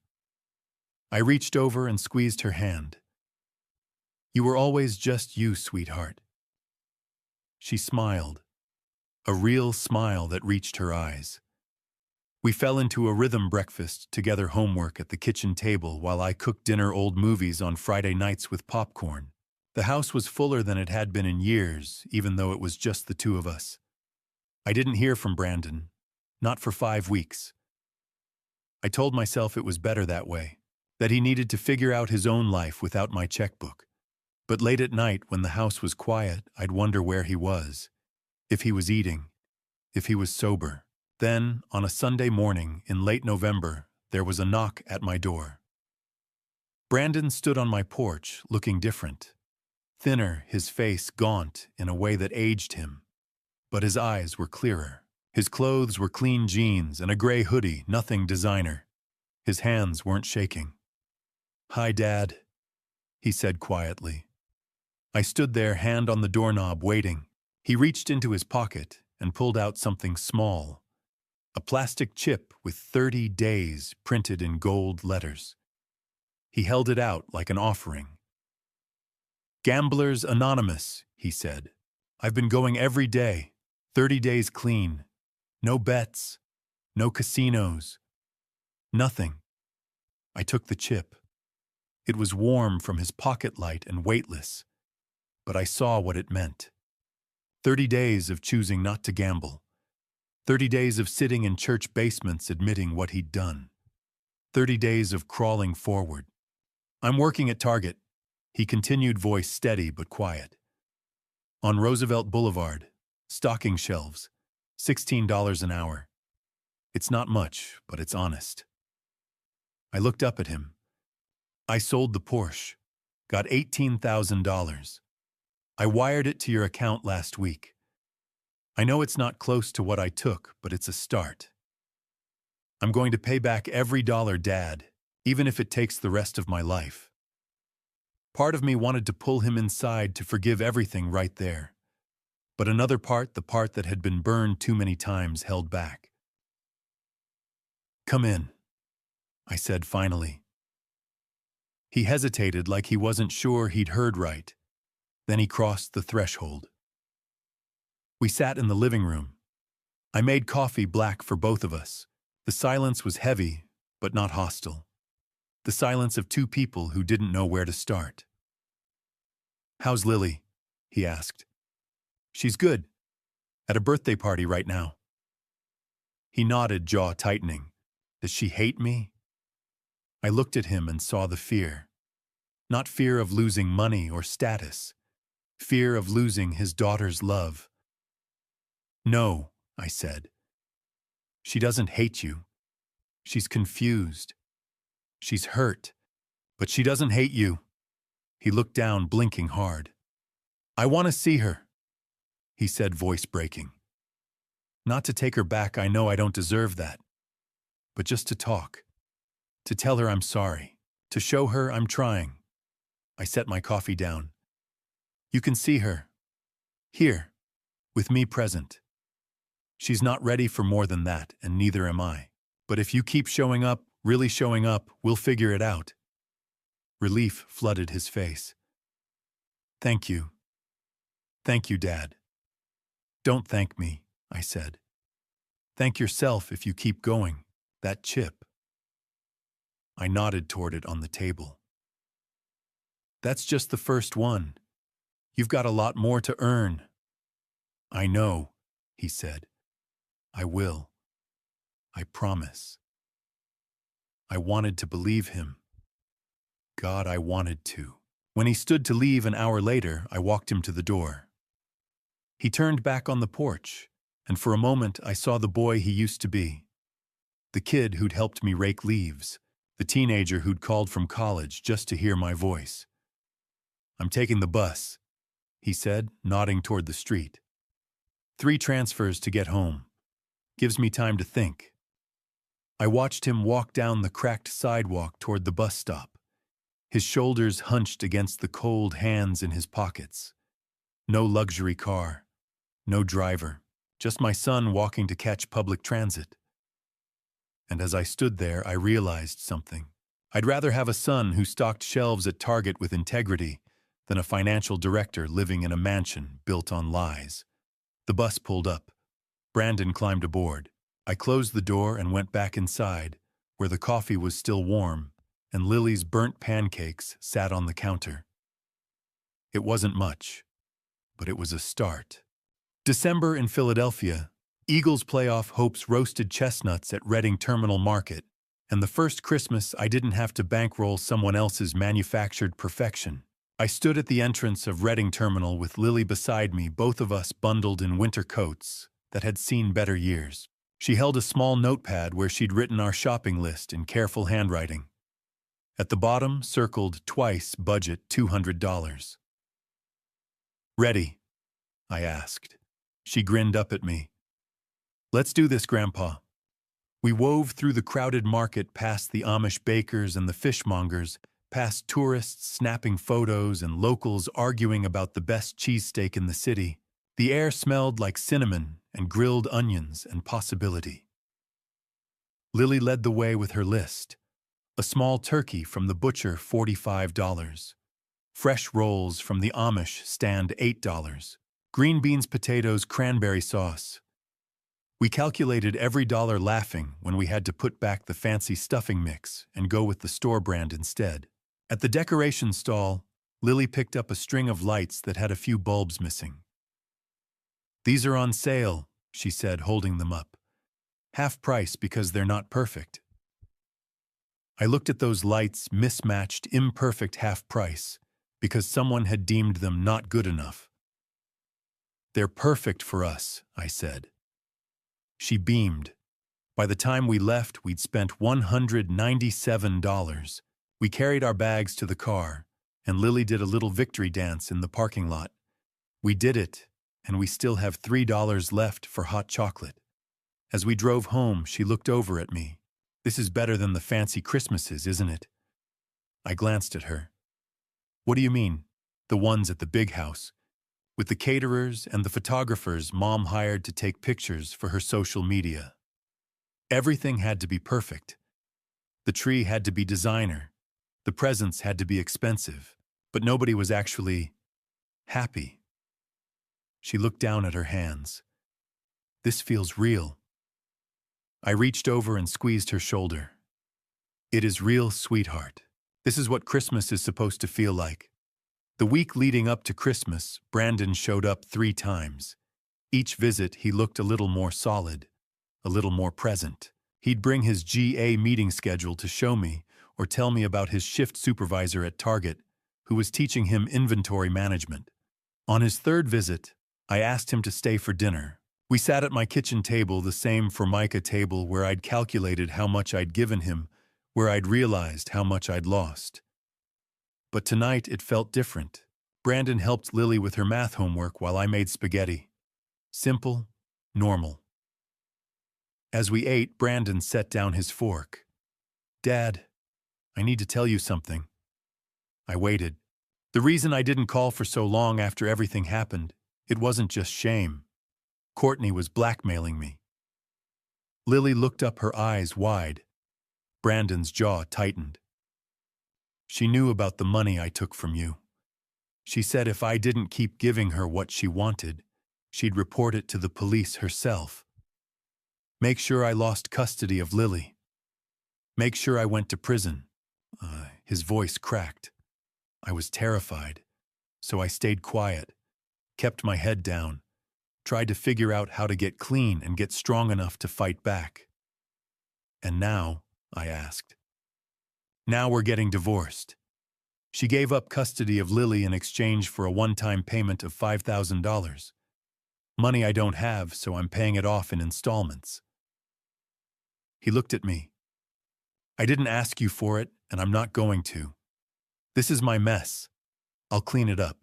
I reached over and squeezed her hand. "You were always just you, sweetheart." She smiled, a real smile that reached her eyes. We fell into a rhythm breakfast, together homework at the kitchen table while I cooked dinner old movies on Friday nights with popcorn. The house was fuller than it had been in years, even though it was just the two of us. I didn't hear from Brandon, not for 5 weeks. I told myself it was better that way, that he needed to figure out his own life without my checkbook. But late at night, when the house was quiet, I'd wonder where he was, if he was eating, if he was sober. Then, on a Sunday morning in late November, there was a knock at my door. Brandon stood on my porch, looking different. Thinner, his face gaunt in a way that aged him. But his eyes were clearer. His clothes were clean jeans and a gray hoodie, nothing designer. His hands weren't shaking. "Hi, Dad," he said quietly. I stood there, hand on the doorknob, waiting. He reached into his pocket and pulled out something small. A plastic chip with 30 days printed in gold letters. He held it out like an offering. "Gamblers Anonymous," he said. "I've been going every day, 30 days clean. No bets, no casinos, nothing." I took the chip. It was warm from his pocket light and weightless, but I saw what it meant. 30 days of choosing not to gamble. 30 days of sitting in church basements admitting what he'd done. 30 days of crawling forward. "I'm working at Target," he continued, voice steady but quiet. "On Roosevelt Boulevard, stocking shelves, $16 an hour. It's not much, but it's honest." I looked up at him. "I sold the Porsche, got $18,000. I wired it to your account last week. I know it's not close to what I took, but it's a start. I'm going to pay back every dollar, Dad, even if it takes the rest of my life." Part of me wanted to pull him inside to forgive everything right there. But another part, the part that had been burned too many times, held back. "Come in," I said finally. He hesitated like he wasn't sure he'd heard right. Then he crossed the threshold. We sat in the living room. I made coffee black for both of us. The silence was heavy, but not hostile. The silence of two people who didn't know where to start. "How's Lily?" he asked. "She's good. At a birthday party right now." He nodded, jaw tightening. "Does she hate me?" I looked at him and saw the fear. Not fear of losing money or status. Fear of losing his daughter's love. "No," I said. "She doesn't hate you. She's confused. She's hurt. But she doesn't hate you." He looked down, blinking hard. "I want to see her," he said, voice breaking. "Not to take her back, I know I don't deserve that. But just to talk. To tell her I'm sorry. To show her I'm trying." I set my coffee down. "You can see her. Here. With me present. She's not ready for more than that, and neither am I. But if you keep showing up, really showing up, we'll figure it out." Relief flooded his face. "Thank you. Thank you, Dad." "Don't thank me," I said. "Thank yourself if you keep going. That chip." I nodded toward it on the table. "That's just the first one. You've got a lot more to earn." "I know," he said. "I will. I promise." I wanted to believe him. God, I wanted to. When he stood to leave an hour later, I walked him to the door. He turned back on the porch, and for a moment I saw the boy he used to be. The kid who'd helped me rake leaves. The teenager who'd called from college just to hear my voice. "I'm taking the bus," he said, nodding toward the street. 3 transfers to get home. Gives me time to think. I watched him walk down the cracked sidewalk toward the bus stop, his shoulders hunched against the cold hands in his pockets. No luxury car, no driver, just my son walking to catch public transit. And as I stood there, I realized something. I'd rather have a son who stocked shelves at Target with integrity than a financial director living in a mansion built on lies. The bus pulled up. Brandon climbed aboard. I closed the door and went back inside, where the coffee was still warm and Lily's burnt pancakes sat on the counter. It wasn't much, but it was a start. December in Philadelphia, Eagles playoff hopes roasted chestnuts at Reading Terminal Market, and the first Christmas I didn't have to bankroll someone else's manufactured perfection. I stood at the entrance of Reading Terminal with Lily beside me, both of us bundled in winter coats that had seen better years. She held a small notepad where she'd written our shopping list in careful handwriting. At the bottom, circled twice, budget $200. Ready? I asked. She grinned up at me. Let's do this, Grandpa. We wove through the crowded market past the Amish bakers and the fishmongers, past tourists snapping photos and locals arguing about the best cheesesteak in the city. The air smelled like cinnamon and grilled onions and possibility. Lily led the way with her list. A small turkey from the butcher, $45. Fresh rolls from the Amish stand, $8. Green beans, potatoes, cranberry sauce. We calculated every dollar, laughing when we had to put back the fancy stuffing mix and go with the store brand instead. At the decoration stall, Lily picked up a string of lights that had a few bulbs missing. These are on sale, she said, holding them up. Half price because they're not perfect. I looked at those lights, mismatched, imperfect, half price, because someone had deemed them not good enough. They're perfect for us, I said. She beamed. By the time we left, we'd spent $197. We carried our bags to the car, and Lily did a little victory dance in the parking lot. We did it, and we still have $3 left for hot chocolate. As we drove home, she looked over at me. This is better than the fancy Christmases, isn't it? I glanced at her. What do you mean? The ones at the big house, with the caterers and the photographers Mom hired to take pictures for her social media. Everything had to be perfect. The tree had to be designer. The presents had to be expensive. But nobody was actually happy. She looked down at her hands. This feels real. I reached over and squeezed her shoulder. It is real, sweetheart. This is what Christmas is supposed to feel like. The week leading up to Christmas, Brandon showed up 3 times. Each visit, he looked a little more solid, a little more present. He'd bring his GA meeting schedule to show me or tell me about his shift supervisor at Target, who was teaching him inventory management. On his 3rd visit, I asked him to stay for dinner. We sat at my kitchen table, the same Formica table where I'd calculated how much I'd given him, where I'd realized how much I'd lost. But tonight it felt different. Brandon helped Lily with her math homework while I made spaghetti. Simple, normal. As we ate, Brandon set down his fork. Dad, I need to tell you something. I waited. The reason I didn't call for so long after everything happened, it wasn't just shame. Courtney was blackmailing me. Lily looked up, her eyes wide. Brandon's jaw tightened. She knew about the money I took from you. She said if I didn't keep giving her what she wanted, she'd report it to the police herself. Make sure I lost custody of Lily. Make sure I went to prison. His voice cracked. I was terrified, so I stayed quiet, kept my head down, tried to figure out how to get clean and get strong enough to fight back. And now, I asked. Now we're getting divorced. She gave up custody of Lily in exchange for a one-time payment of $5,000. Money I don't have, so I'm paying it off in installments. He looked at me. I didn't ask you for it, and I'm not going to. This is my mess. I'll clean it up.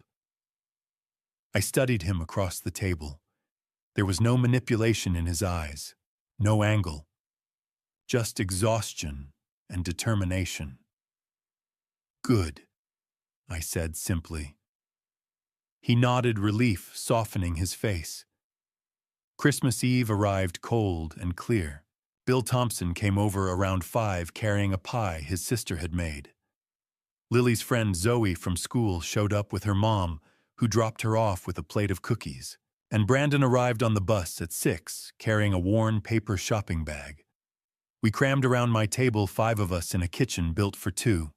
I studied him across the table. There was no manipulation in his eyes, no angle, just exhaustion and determination. "Good," I said simply. He nodded, relief softening his face. Christmas Eve arrived cold and clear. Bill Thompson came over around 5 carrying a pie his sister had made. Lily's friend Zoe from school showed up with her mom, who dropped her off with a plate of cookies. And Brandon arrived on the bus at 6, carrying a worn paper shopping bag. We crammed around my table, 5 of us in a kitchen built for 2.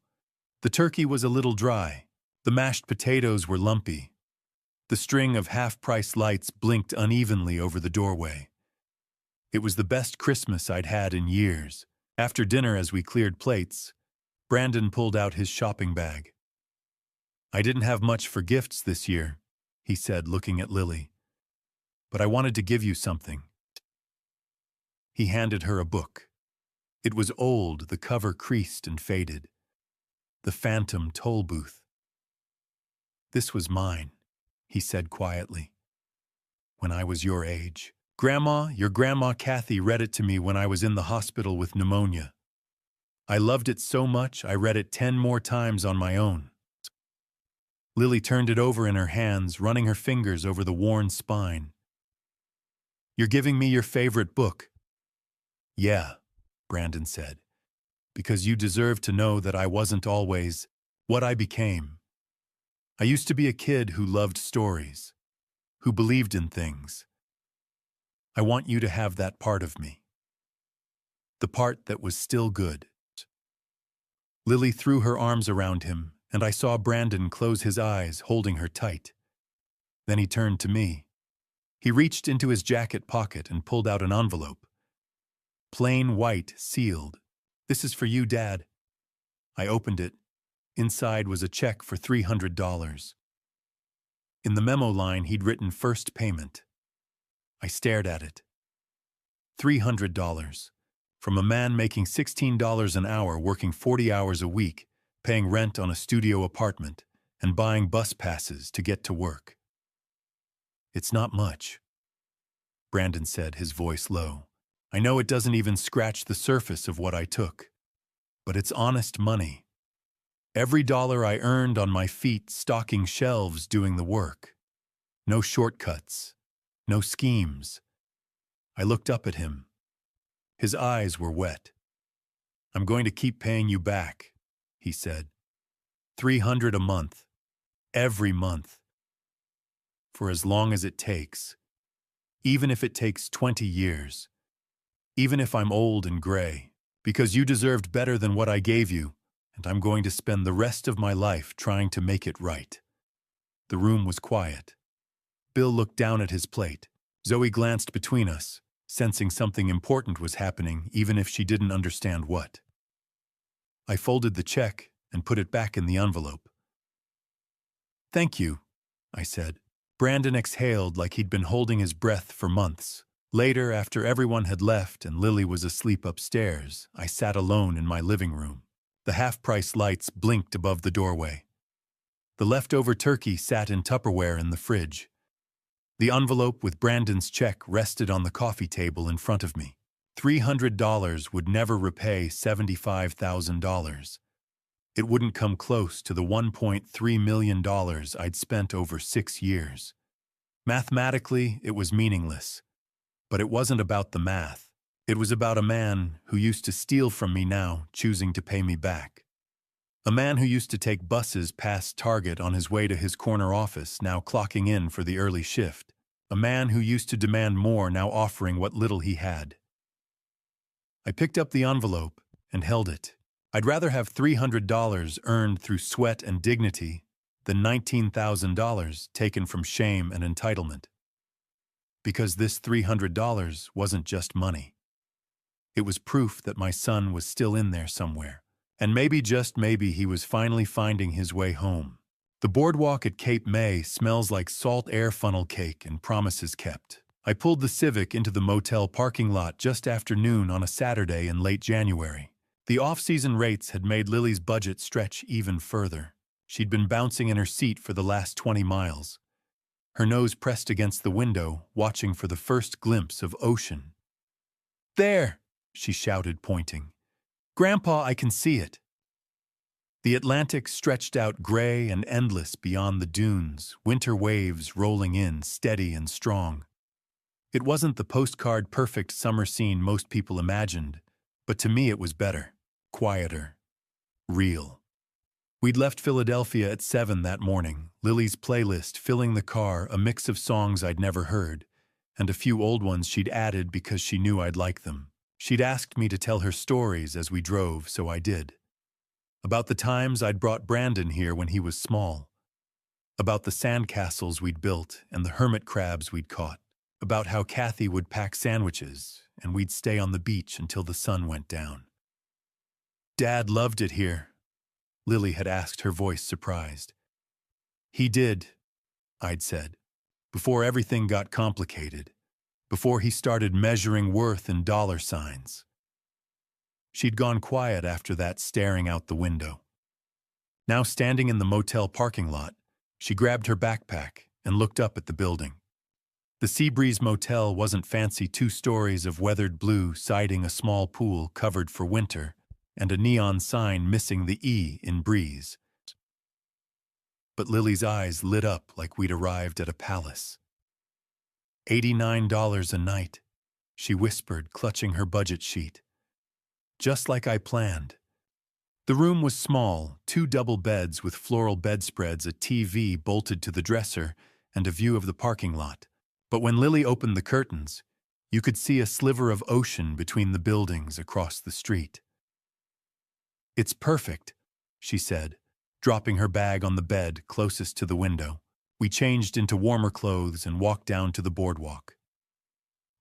The turkey was a little dry. The mashed potatoes were lumpy. The string of half-price lights blinked unevenly over the doorway. It was the best Christmas I'd had in years. After dinner, as we cleared plates, Brandon pulled out his shopping bag. "I didn't have much for gifts this year," he said, looking at Lily. "But I wanted to give you something." He handed her a book. It was old, the cover creased and faded. The Phantom Toll Booth. "This was mine," he said quietly, "when I was your age. Your grandma Kathy read it to me when I was in the hospital with pneumonia. I loved it so much I read it 10 more times on my own." Lily turned it over in her hands, running her fingers over the worn spine. "You're giving me your favorite book." "Yeah," Brandon said, "because you deserve to know that I wasn't always what I became. I used to be a kid who loved stories, who believed in things. I want you to have that part of me. The part that was still good." Lily threw her arms around him, and I saw Brandon close his eyes, holding her tight. Then he turned to me. He reached into his jacket pocket and pulled out an envelope. Plain white, sealed. "This is for you, Dad." I opened it. Inside was a check for $300. In the memo line, he'd written first payment. I stared at it. $300. From a man making $16 an hour, working 40 hours a week, paying rent on a studio apartment, and buying bus passes to get to work. "It's not much," Brandon said, his voice low. "I know it doesn't even scratch the surface of what I took. But it's honest money. Every dollar I earned on my feet stocking shelves doing the work. No shortcuts. No schemes." I looked up at him. His eyes were wet. "I'm going to keep paying you back," he said. $300 a month. Every month. For as long as it takes. Even if it takes 20 years. Even if I'm old and gray. Because you deserved better than what I gave you, and I'm going to spend the rest of my life trying to make it right." The room was quiet. Bill looked down at his plate. Zoe glanced between us, sensing something important was happening, even if she didn't understand what. I folded the check and put it back in the envelope. "Thank you," I said. Brandon exhaled like he'd been holding his breath for months. Later, after everyone had left and Lily was asleep upstairs, I sat alone in my living room. The half-price lights blinked above the doorway. The leftover turkey sat in Tupperware in the fridge. The envelope with Brandon's check rested on the coffee table in front of me. $300 would never repay $75,000. It wouldn't come close to the $1.3 million I'd spent over 6 years. Mathematically, it was meaningless. But it wasn't about the math. It was about a man who used to steal from me now, choosing to pay me back. A man who used to take buses past Target on his way to his corner office, now clocking in for the early shift. A man who used to demand more, now offering what little he had. I picked up the envelope and held it. I'd rather have $300 earned through sweat and dignity than $19,000 taken from shame and entitlement. Because this $300 wasn't just money. It was proof that my son was still in there somewhere. And maybe, just maybe, he was finally finding his way home. The boardwalk at Cape May smells like salt air funnel cake and promises kept. I pulled the Civic into the motel parking lot just after noon on a Saturday in late January. The off-season rates had made Lily's budget stretch even further. She'd been bouncing in her seat for the last 20 miles. her nose pressed against the window, watching for the first glimpse of ocean. "There!" she shouted, pointing. "Grandpa, I can see it." The Atlantic stretched out gray and endless beyond the dunes, winter waves rolling in, steady and strong. It wasn't the postcard-perfect summer scene most people imagined, but to me it was better, quieter, real. We'd left Philadelphia at 7 that morning, Lily's playlist filling the car, a mix of songs I'd never heard, and a few old ones she'd added because she knew I'd like them. She'd asked me to tell her stories as we drove, so I did. About the times I'd brought Brandon here when he was small. About the sandcastles we'd built and the hermit crabs we'd caught. About how Kathy would pack sandwiches and we'd stay on the beach until the sun went down. "Dad loved it here," Lily had asked, her voice surprised. "He did," I'd said, "before everything got complicated, before he started measuring worth in dollar signs." She'd gone quiet after that, staring out the window. Now, standing in the motel parking lot, she grabbed her backpack and looked up at the building. The Seabreeze Motel wasn't fancy, 2 stories of weathered blue siding, a small pool covered for winter, and a neon sign missing the E in Breeze. But Lily's eyes lit up like we'd arrived at a palace. $89 a night, she whispered, clutching her budget sheet. Just like I planned. The room was small, 2 double beds with floral bedspreads, a TV bolted to the dresser, and a view of the parking lot. But when Lily opened the curtains, you could see a sliver of ocean between the buildings across the street. "It's perfect," she said, dropping her bag on the bed closest to the window. We changed into warmer clothes and walked down to the boardwalk.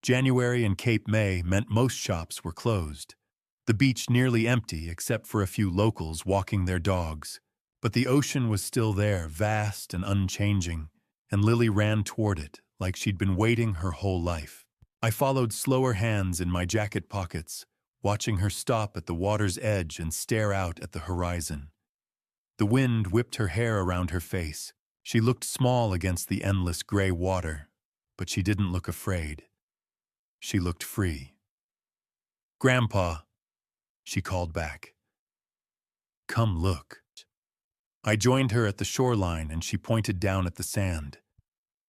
January in Cape May meant most shops were closed. The beach nearly empty except for a few locals walking their dogs. But the ocean was still there, vast and unchanging, and Lily ran toward it like she'd been waiting her whole life. I followed, slower hands in my jacket pockets, watching her stop at the water's edge and stare out at the horizon. The wind whipped her hair around her face. She looked small against the endless gray water, but she didn't look afraid. She looked free. "Grandpa," she called back. "Come look." I joined her at the shoreline and she pointed down at the sand.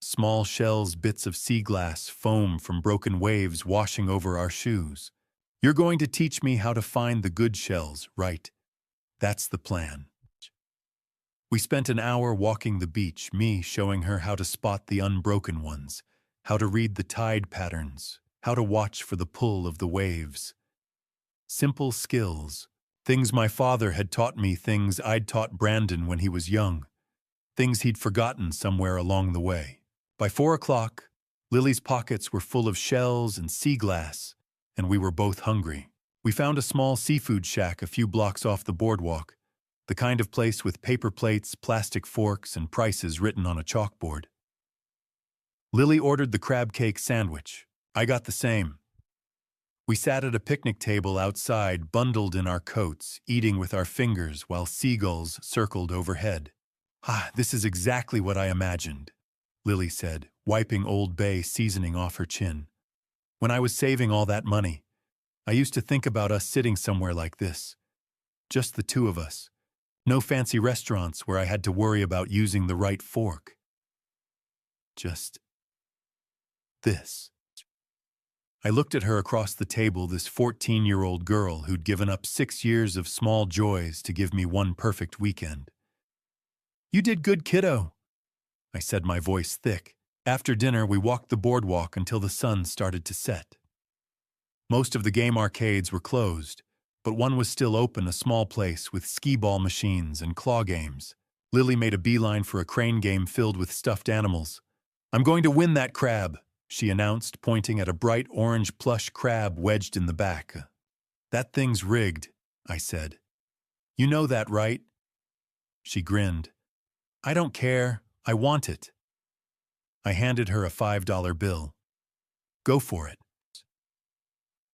Small shells, bits of sea glass, foam from broken waves washing over our shoes. "You're going to teach me how to find the good shells, right? That's the plan." We spent an hour walking the beach, me showing her how to spot the unbroken ones, how to read the tide patterns, how to watch for the pull of the waves. Simple skills, things my father had taught me, things I'd taught Brandon when he was young, things he'd forgotten somewhere along the way. By 4 o'clock, Lily's pockets were full of shells and sea glass, and we were both hungry. We found a small seafood shack a few blocks off the boardwalk, the kind of place with paper plates, plastic forks, and prices written on a chalkboard. Lily ordered the crab cake sandwich. I got the same. We sat at a picnic table outside, bundled in our coats, eating with our fingers while seagulls circled overhead. "Ah, this is exactly what I imagined," Lily said, wiping Old Bay seasoning off her chin. "When I was saving all that money, I used to think about us sitting somewhere like this. Just the 2 of us. No fancy restaurants where I had to worry about using the right fork. Just this." I looked at her across the table, this 14-year-old girl who'd given up 6 years of small joys to give me one perfect weekend. "You did good, kiddo," I said, my voice thick. After dinner, we walked the boardwalk until the sun started to set. Most of the game arcades were closed, but one was still open, a small place with skee-ball machines and claw games. Lily made a beeline for a crane game filled with stuffed animals. "I'm going to win that crab," she announced, pointing at a bright orange plush crab wedged in the back. "That thing's rigged," I said. "You know that, right?" She grinned. "I don't care. I want it." I handed her a $5 bill. "Go for it."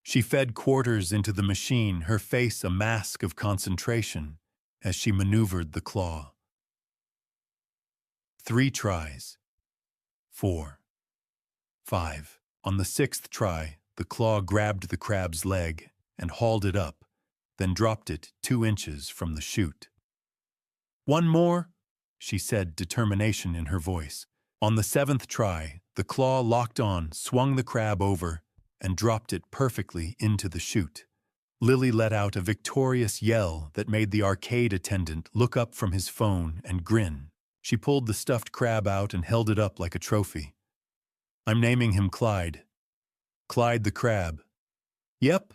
She fed quarters into the machine, her face a mask of concentration as she maneuvered the claw. 3 tries. 4, 5. On the sixth try, the claw grabbed the crab's leg and hauled it up, then dropped it 2 inches from the chute. "One more," she said, determination in her voice. On the 7th try, the claw locked on, swung the crab over, and dropped it perfectly into the chute. Lily let out a victorious yell that made the arcade attendant look up from his phone and grin. She pulled the stuffed crab out and held it up like a trophy. "I'm naming him Clyde. Clyde the crab. Yep.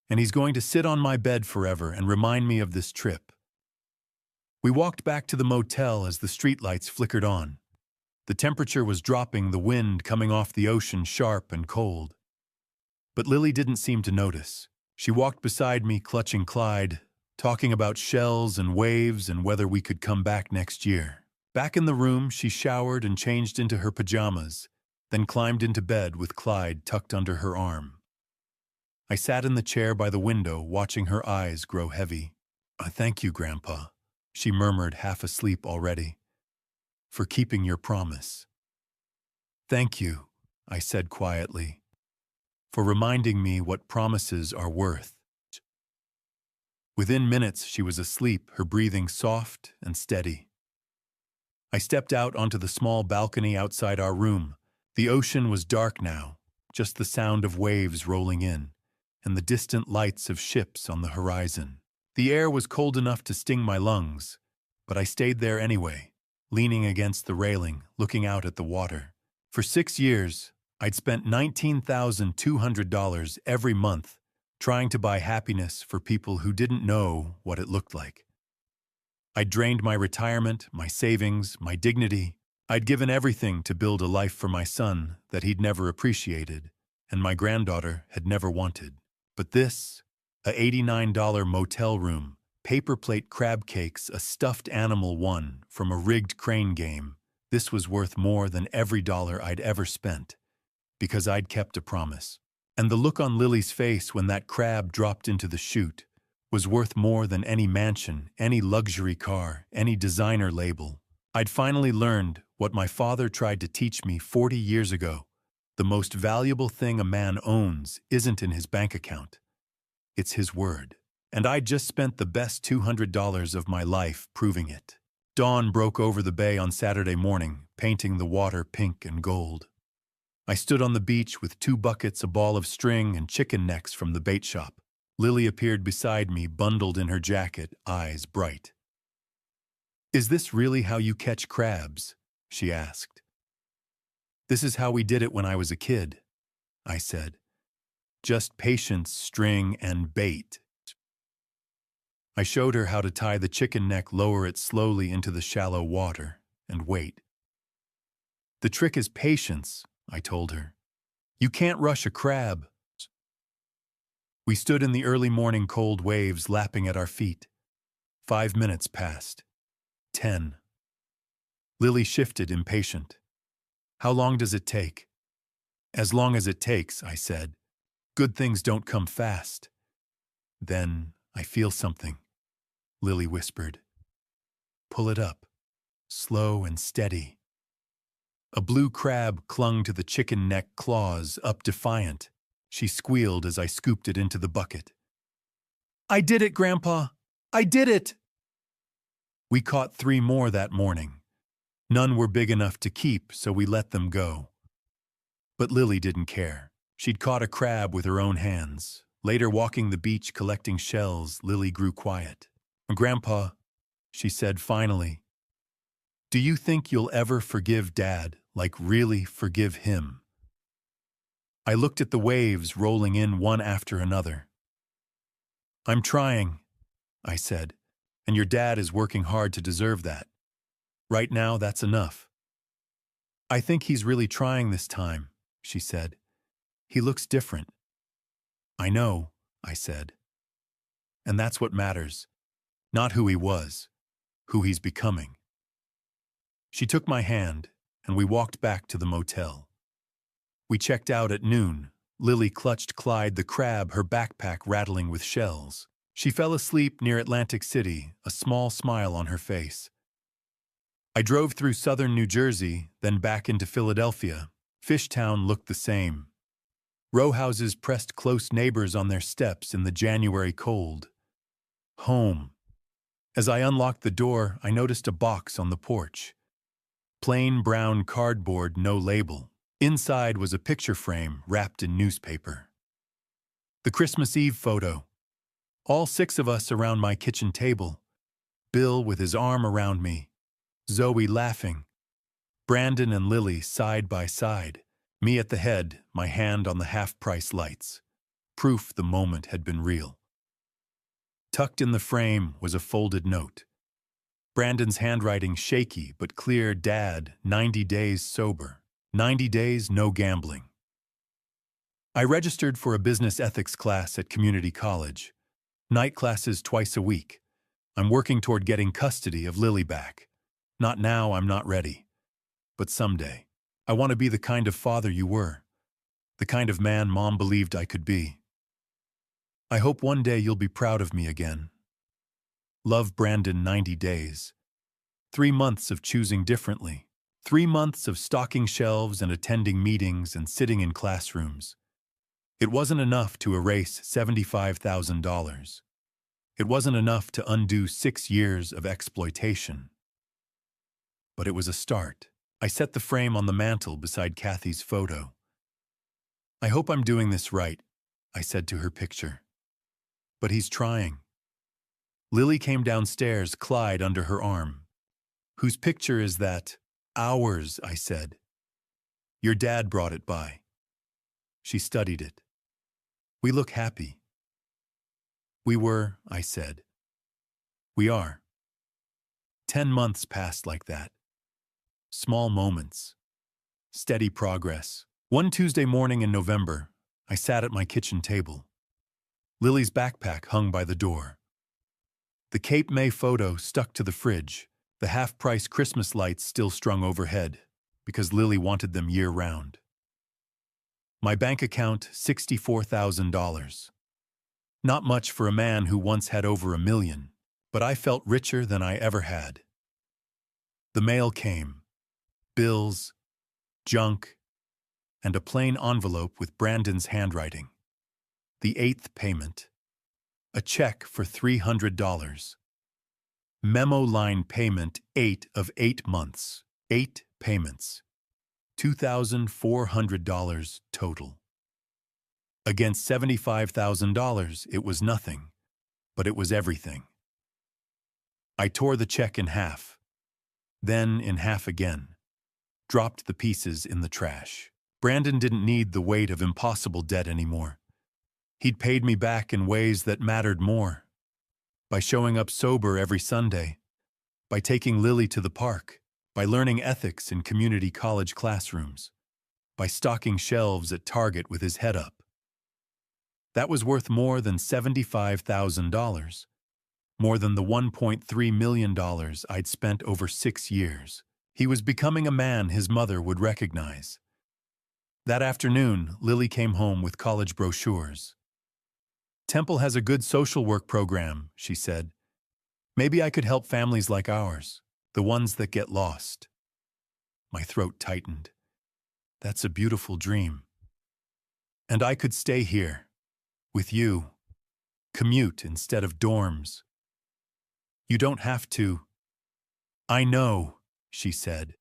And he's going to sit on my bed forever and remind me of this trip." We walked back to the motel as the streetlights flickered on. The temperature was dropping, the wind coming off the ocean sharp and cold. But Lily didn't seem to notice. She walked beside me, clutching Clyde, talking about shells and waves and whether we could come back next year. Back in the room, she showered and changed into her pajamas, then climbed into bed with Clyde tucked under her arm. I sat in the chair by the window, watching her eyes grow heavy. "Thank you, Grandpa," she murmured, half asleep already, "for keeping your promise." "Thank you," I said quietly, "for reminding me what promises are worth." Within minutes, she was asleep, her breathing soft and steady. I stepped out onto the small balcony outside our room. The ocean was dark now, just the sound of waves rolling in, and the distant lights of ships on the horizon. The air was cold enough to sting my lungs, but I stayed there anyway, leaning against the railing, looking out at the water. For 6 years, I'd spent $19,200 every month trying to buy happiness for people who didn't know what it looked like. I'd drained my retirement, my savings, my dignity. I'd given everything to build a life for my son that he'd never appreciated and my granddaughter had never wanted. But this, a $89 motel room, paper plate crab cakes, a stuffed animal won from a rigged crane game, this was worth more than every dollar I'd ever spent, because I'd kept a promise. And the look on Lily's face when that crab dropped into the chute was worth more than any mansion, any luxury car, any designer label. I'd finally learned what my father tried to teach me 40 years ago. The most valuable thing a man owns isn't in his bank account. It's his word. And I'd just spent the best $200 of my life proving it. Dawn broke over the bay on Saturday morning, painting the water pink and gold. I stood on the beach with 2 buckets, a ball of string, and chicken necks from the bait shop. Lily appeared beside me, bundled in her jacket, eyes bright. "Is this really how you catch crabs?" she asked. "This is how we did it when I was a kid," I said. "Just patience, string, and bait." I showed her how to tie the chicken neck, lower it slowly into the shallow water, and wait. "The trick is patience," I told her. "You can't rush a crab." We stood in the early morning, cold waves lapping at our feet. 5 minutes passed. 10. Lily shifted, impatient. "How long does it take?" "As long as it takes," I said. "Good things don't come fast." "Then I feel something," Lily whispered. "Pull it up, slow and steady." A blue crab clung to the chicken neck, claws up, defiant. She squealed as I scooped it into the bucket. "I did it, Grandpa! I did it!" We caught 3 more that morning. None were big enough to keep, so we let them go. But Lily didn't care. She'd caught a crab with her own hands. Later, walking the beach collecting shells, Lily grew quiet. "Grandpa," she said finally, "do you think you'll ever forgive Dad, like really forgive him?" I looked at the waves rolling in one after another. "I'm trying," I said, "and your dad is working hard to deserve that. Right now, that's enough." "I think he's really trying this time," she said. "He looks different." "I know," I said. "And that's what matters. Not who he was, who he's becoming." She took my hand, and we walked back to the motel. We checked out at noon. Lily clutched Clyde the crab, her backpack rattling with shells. She fell asleep near Atlantic City, a small smile on her face. I drove through southern New Jersey, then back into Philadelphia. Fishtown looked the same. Row houses pressed close neighbors on their steps in the January cold. Home. As I unlocked the door, I noticed a box on the porch. Plain brown cardboard, no label. Inside was a picture frame wrapped in newspaper. The Christmas Eve photo. All 6 of us around my kitchen table. Bill with his arm around me. Zoe laughing. Brandon and Lily side by side. Me at the head, my hand on the half-price lights. Proof the moment had been real. Tucked in the frame was a folded note. Brandon's handwriting shaky but clear. Dad, 90 days sober. 90 days, no gambling. I registered for a business ethics class at community college. Night classes twice a week. I'm working toward getting custody of Lily back. Not now, I'm not ready. But someday. I want to be the kind of father you were. The kind of man Mom believed I could be. I hope one day you'll be proud of me again. Love, Brandon. 90 days. 3 months of choosing differently. 3 months of stocking shelves and attending meetings and sitting in classrooms. It wasn't enough to erase $75,000. It wasn't enough to undo 6 years of exploitation. But it was a start. I set the frame on the mantel beside Kathy's photo. I hope I'm doing this right, I said to her picture. But he's trying. Lily came downstairs, Clyde under her arm. Whose picture is that? Ours, I said. Your dad brought it by. She studied it. We look happy. We were, I said. We are. 10 months passed like that. Small moments. Steady progress. One Tuesday morning in November, I sat at my kitchen table. Lily's backpack hung by the door. The Cape May photo stuck to the fridge, the half-price Christmas lights still strung overhead, because Lily wanted them year-round. My bank account, $64,000. Not much for a man who once had over $1 million, but I felt richer than I ever had. The mail came. Bills, junk, and a plain envelope with Brandon's handwriting. The 8th payment. A check for $300. Memo line payment 8 of 8 months. 8 payments. $2,400 total. Against $75,000, it was nothing, but it was everything. I tore the check in half, then in half again, dropped the pieces in the trash. Brandon didn't need the weight of impossible debt anymore. He'd paid me back in ways that mattered more. By showing up sober every Sunday, by taking Lily to the park, by learning ethics in community college classrooms, by stocking shelves at Target with his head up. That was worth more than $75,000, more than the $1.3 million I'd spent over 6 years. He was becoming a man his mother would recognize. That afternoon, Lily came home with college brochures. Temple has a good social work program, she said. Maybe I could help families like ours, the ones that get lost. My throat tightened. That's a beautiful dream. And I could stay here, with you, commute instead of dorms. You don't have to. I know, she said,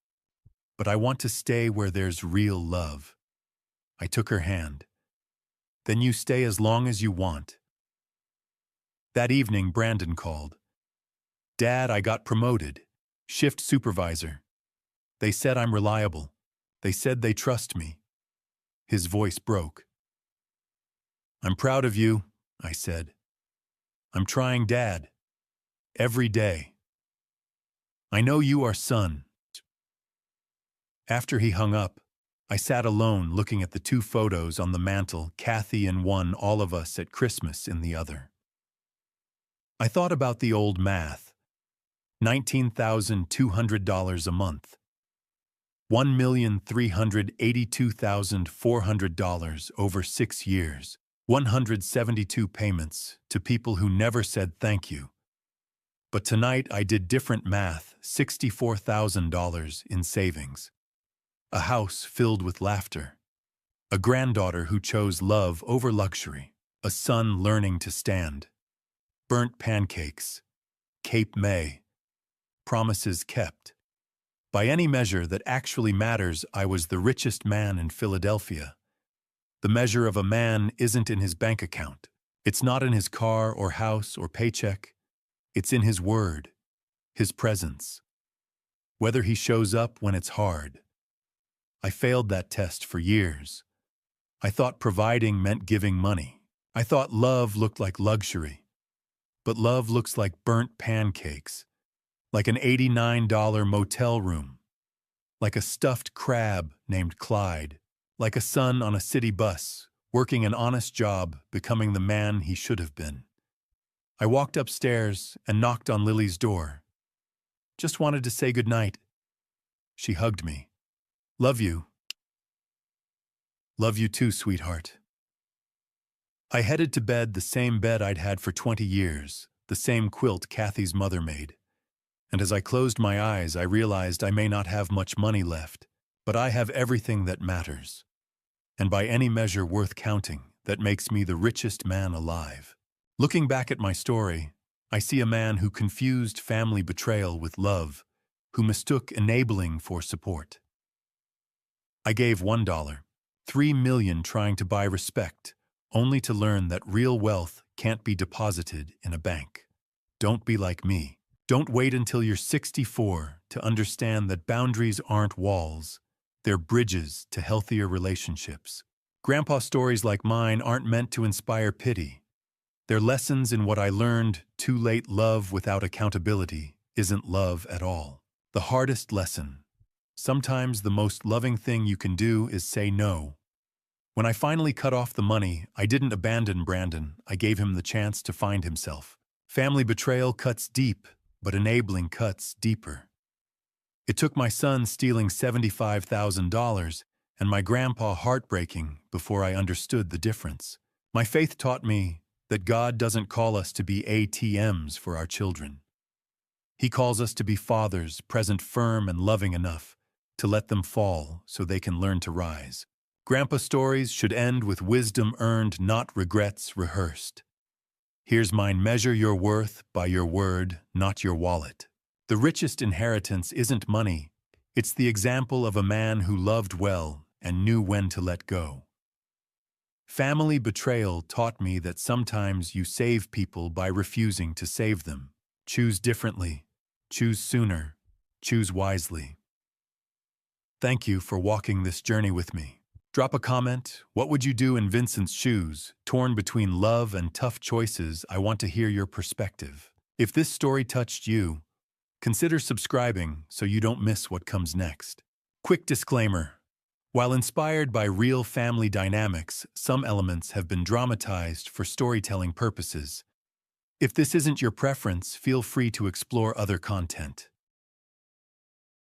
but I want to stay where there's real love. I took her hand. Then you stay as long as you want. That evening, Brandon called. Dad, I got promoted. Shift supervisor. They said I'm reliable. They said they trust me. His voice broke. I'm proud of you, I said. I'm trying, Dad. Every day. I know you are son. After he hung up, I sat alone looking at the 2 photos on the mantel, Kathy in one, all of us at Christmas in the other. I thought about the old math. $19,200 a month. $1,382,400 over 6 years. 172 payments to people who never said thank you. But tonight I did different math, $64,000 in savings. A house filled with laughter. A granddaughter who chose love over luxury. A son learning to stand. Burnt pancakes. Cape May. Promises kept. By any measure that actually matters, I was the richest man in Philadelphia. The measure of a man isn't in his bank account. It's not in his car or house or paycheck. It's in his word, his presence. Whether he shows up when it's hard. I failed that test for years. I thought providing meant giving money. I thought love looked like luxury. But love looks like burnt pancakes, like an $89 motel room, like a stuffed crab named Clyde, like a son on a city bus, working an honest job, becoming the man he should have been. I walked upstairs and knocked on Lily's door. Just wanted to say goodnight. She hugged me. Love you. Love you too, sweetheart. I headed to bed, the same bed I'd had for 20 years, the same quilt Kathy's mother made. And as I closed my eyes, I realized I may not have much money left, but I have everything that matters. And by any measure worth counting, that makes me the richest man alive. Looking back at my story, I see a man who confused family betrayal with love, who mistook enabling for support. I gave $1, $3 million trying to buy respect, only to learn that real wealth can't be deposited in a bank. Don't be like me. Don't wait until you're 64 to understand that boundaries aren't walls, they're bridges to healthier relationships. Grandpa stories like mine aren't meant to inspire pity. They're lessons in what I learned: too late love without accountability isn't love at all. The hardest lesson. Sometimes the most loving thing you can do is say no. When I finally cut off the money, I didn't abandon Brandon. I gave him the chance to find himself. Family betrayal cuts deep, but enabling cuts deeper. It took my son stealing $75,000 and my grandpa heartbreaking before I understood the difference. My faith taught me that God doesn't call us to be ATMs for our children. He calls us to be fathers, present, firm, and loving enough to let them fall so they can learn to rise. Grandpa stories should end with wisdom earned, not regrets rehearsed. Here's mine: measure your worth by your word, not your wallet. The richest inheritance isn't money. It's the example of a man who loved well and knew when to let go. Family betrayal taught me that sometimes you save people by refusing to save them. Choose differently. Choose sooner. Choose wisely. Thank you for walking this journey with me. Drop a comment. What would you do in Vincent's shoes? Torn between love and tough choices, I want to hear your perspective. If this story touched you, consider subscribing so you don't miss what comes next. Quick disclaimer. While inspired by real family dynamics, some elements have been dramatized for storytelling purposes. If this isn't your preference, feel free to explore other content.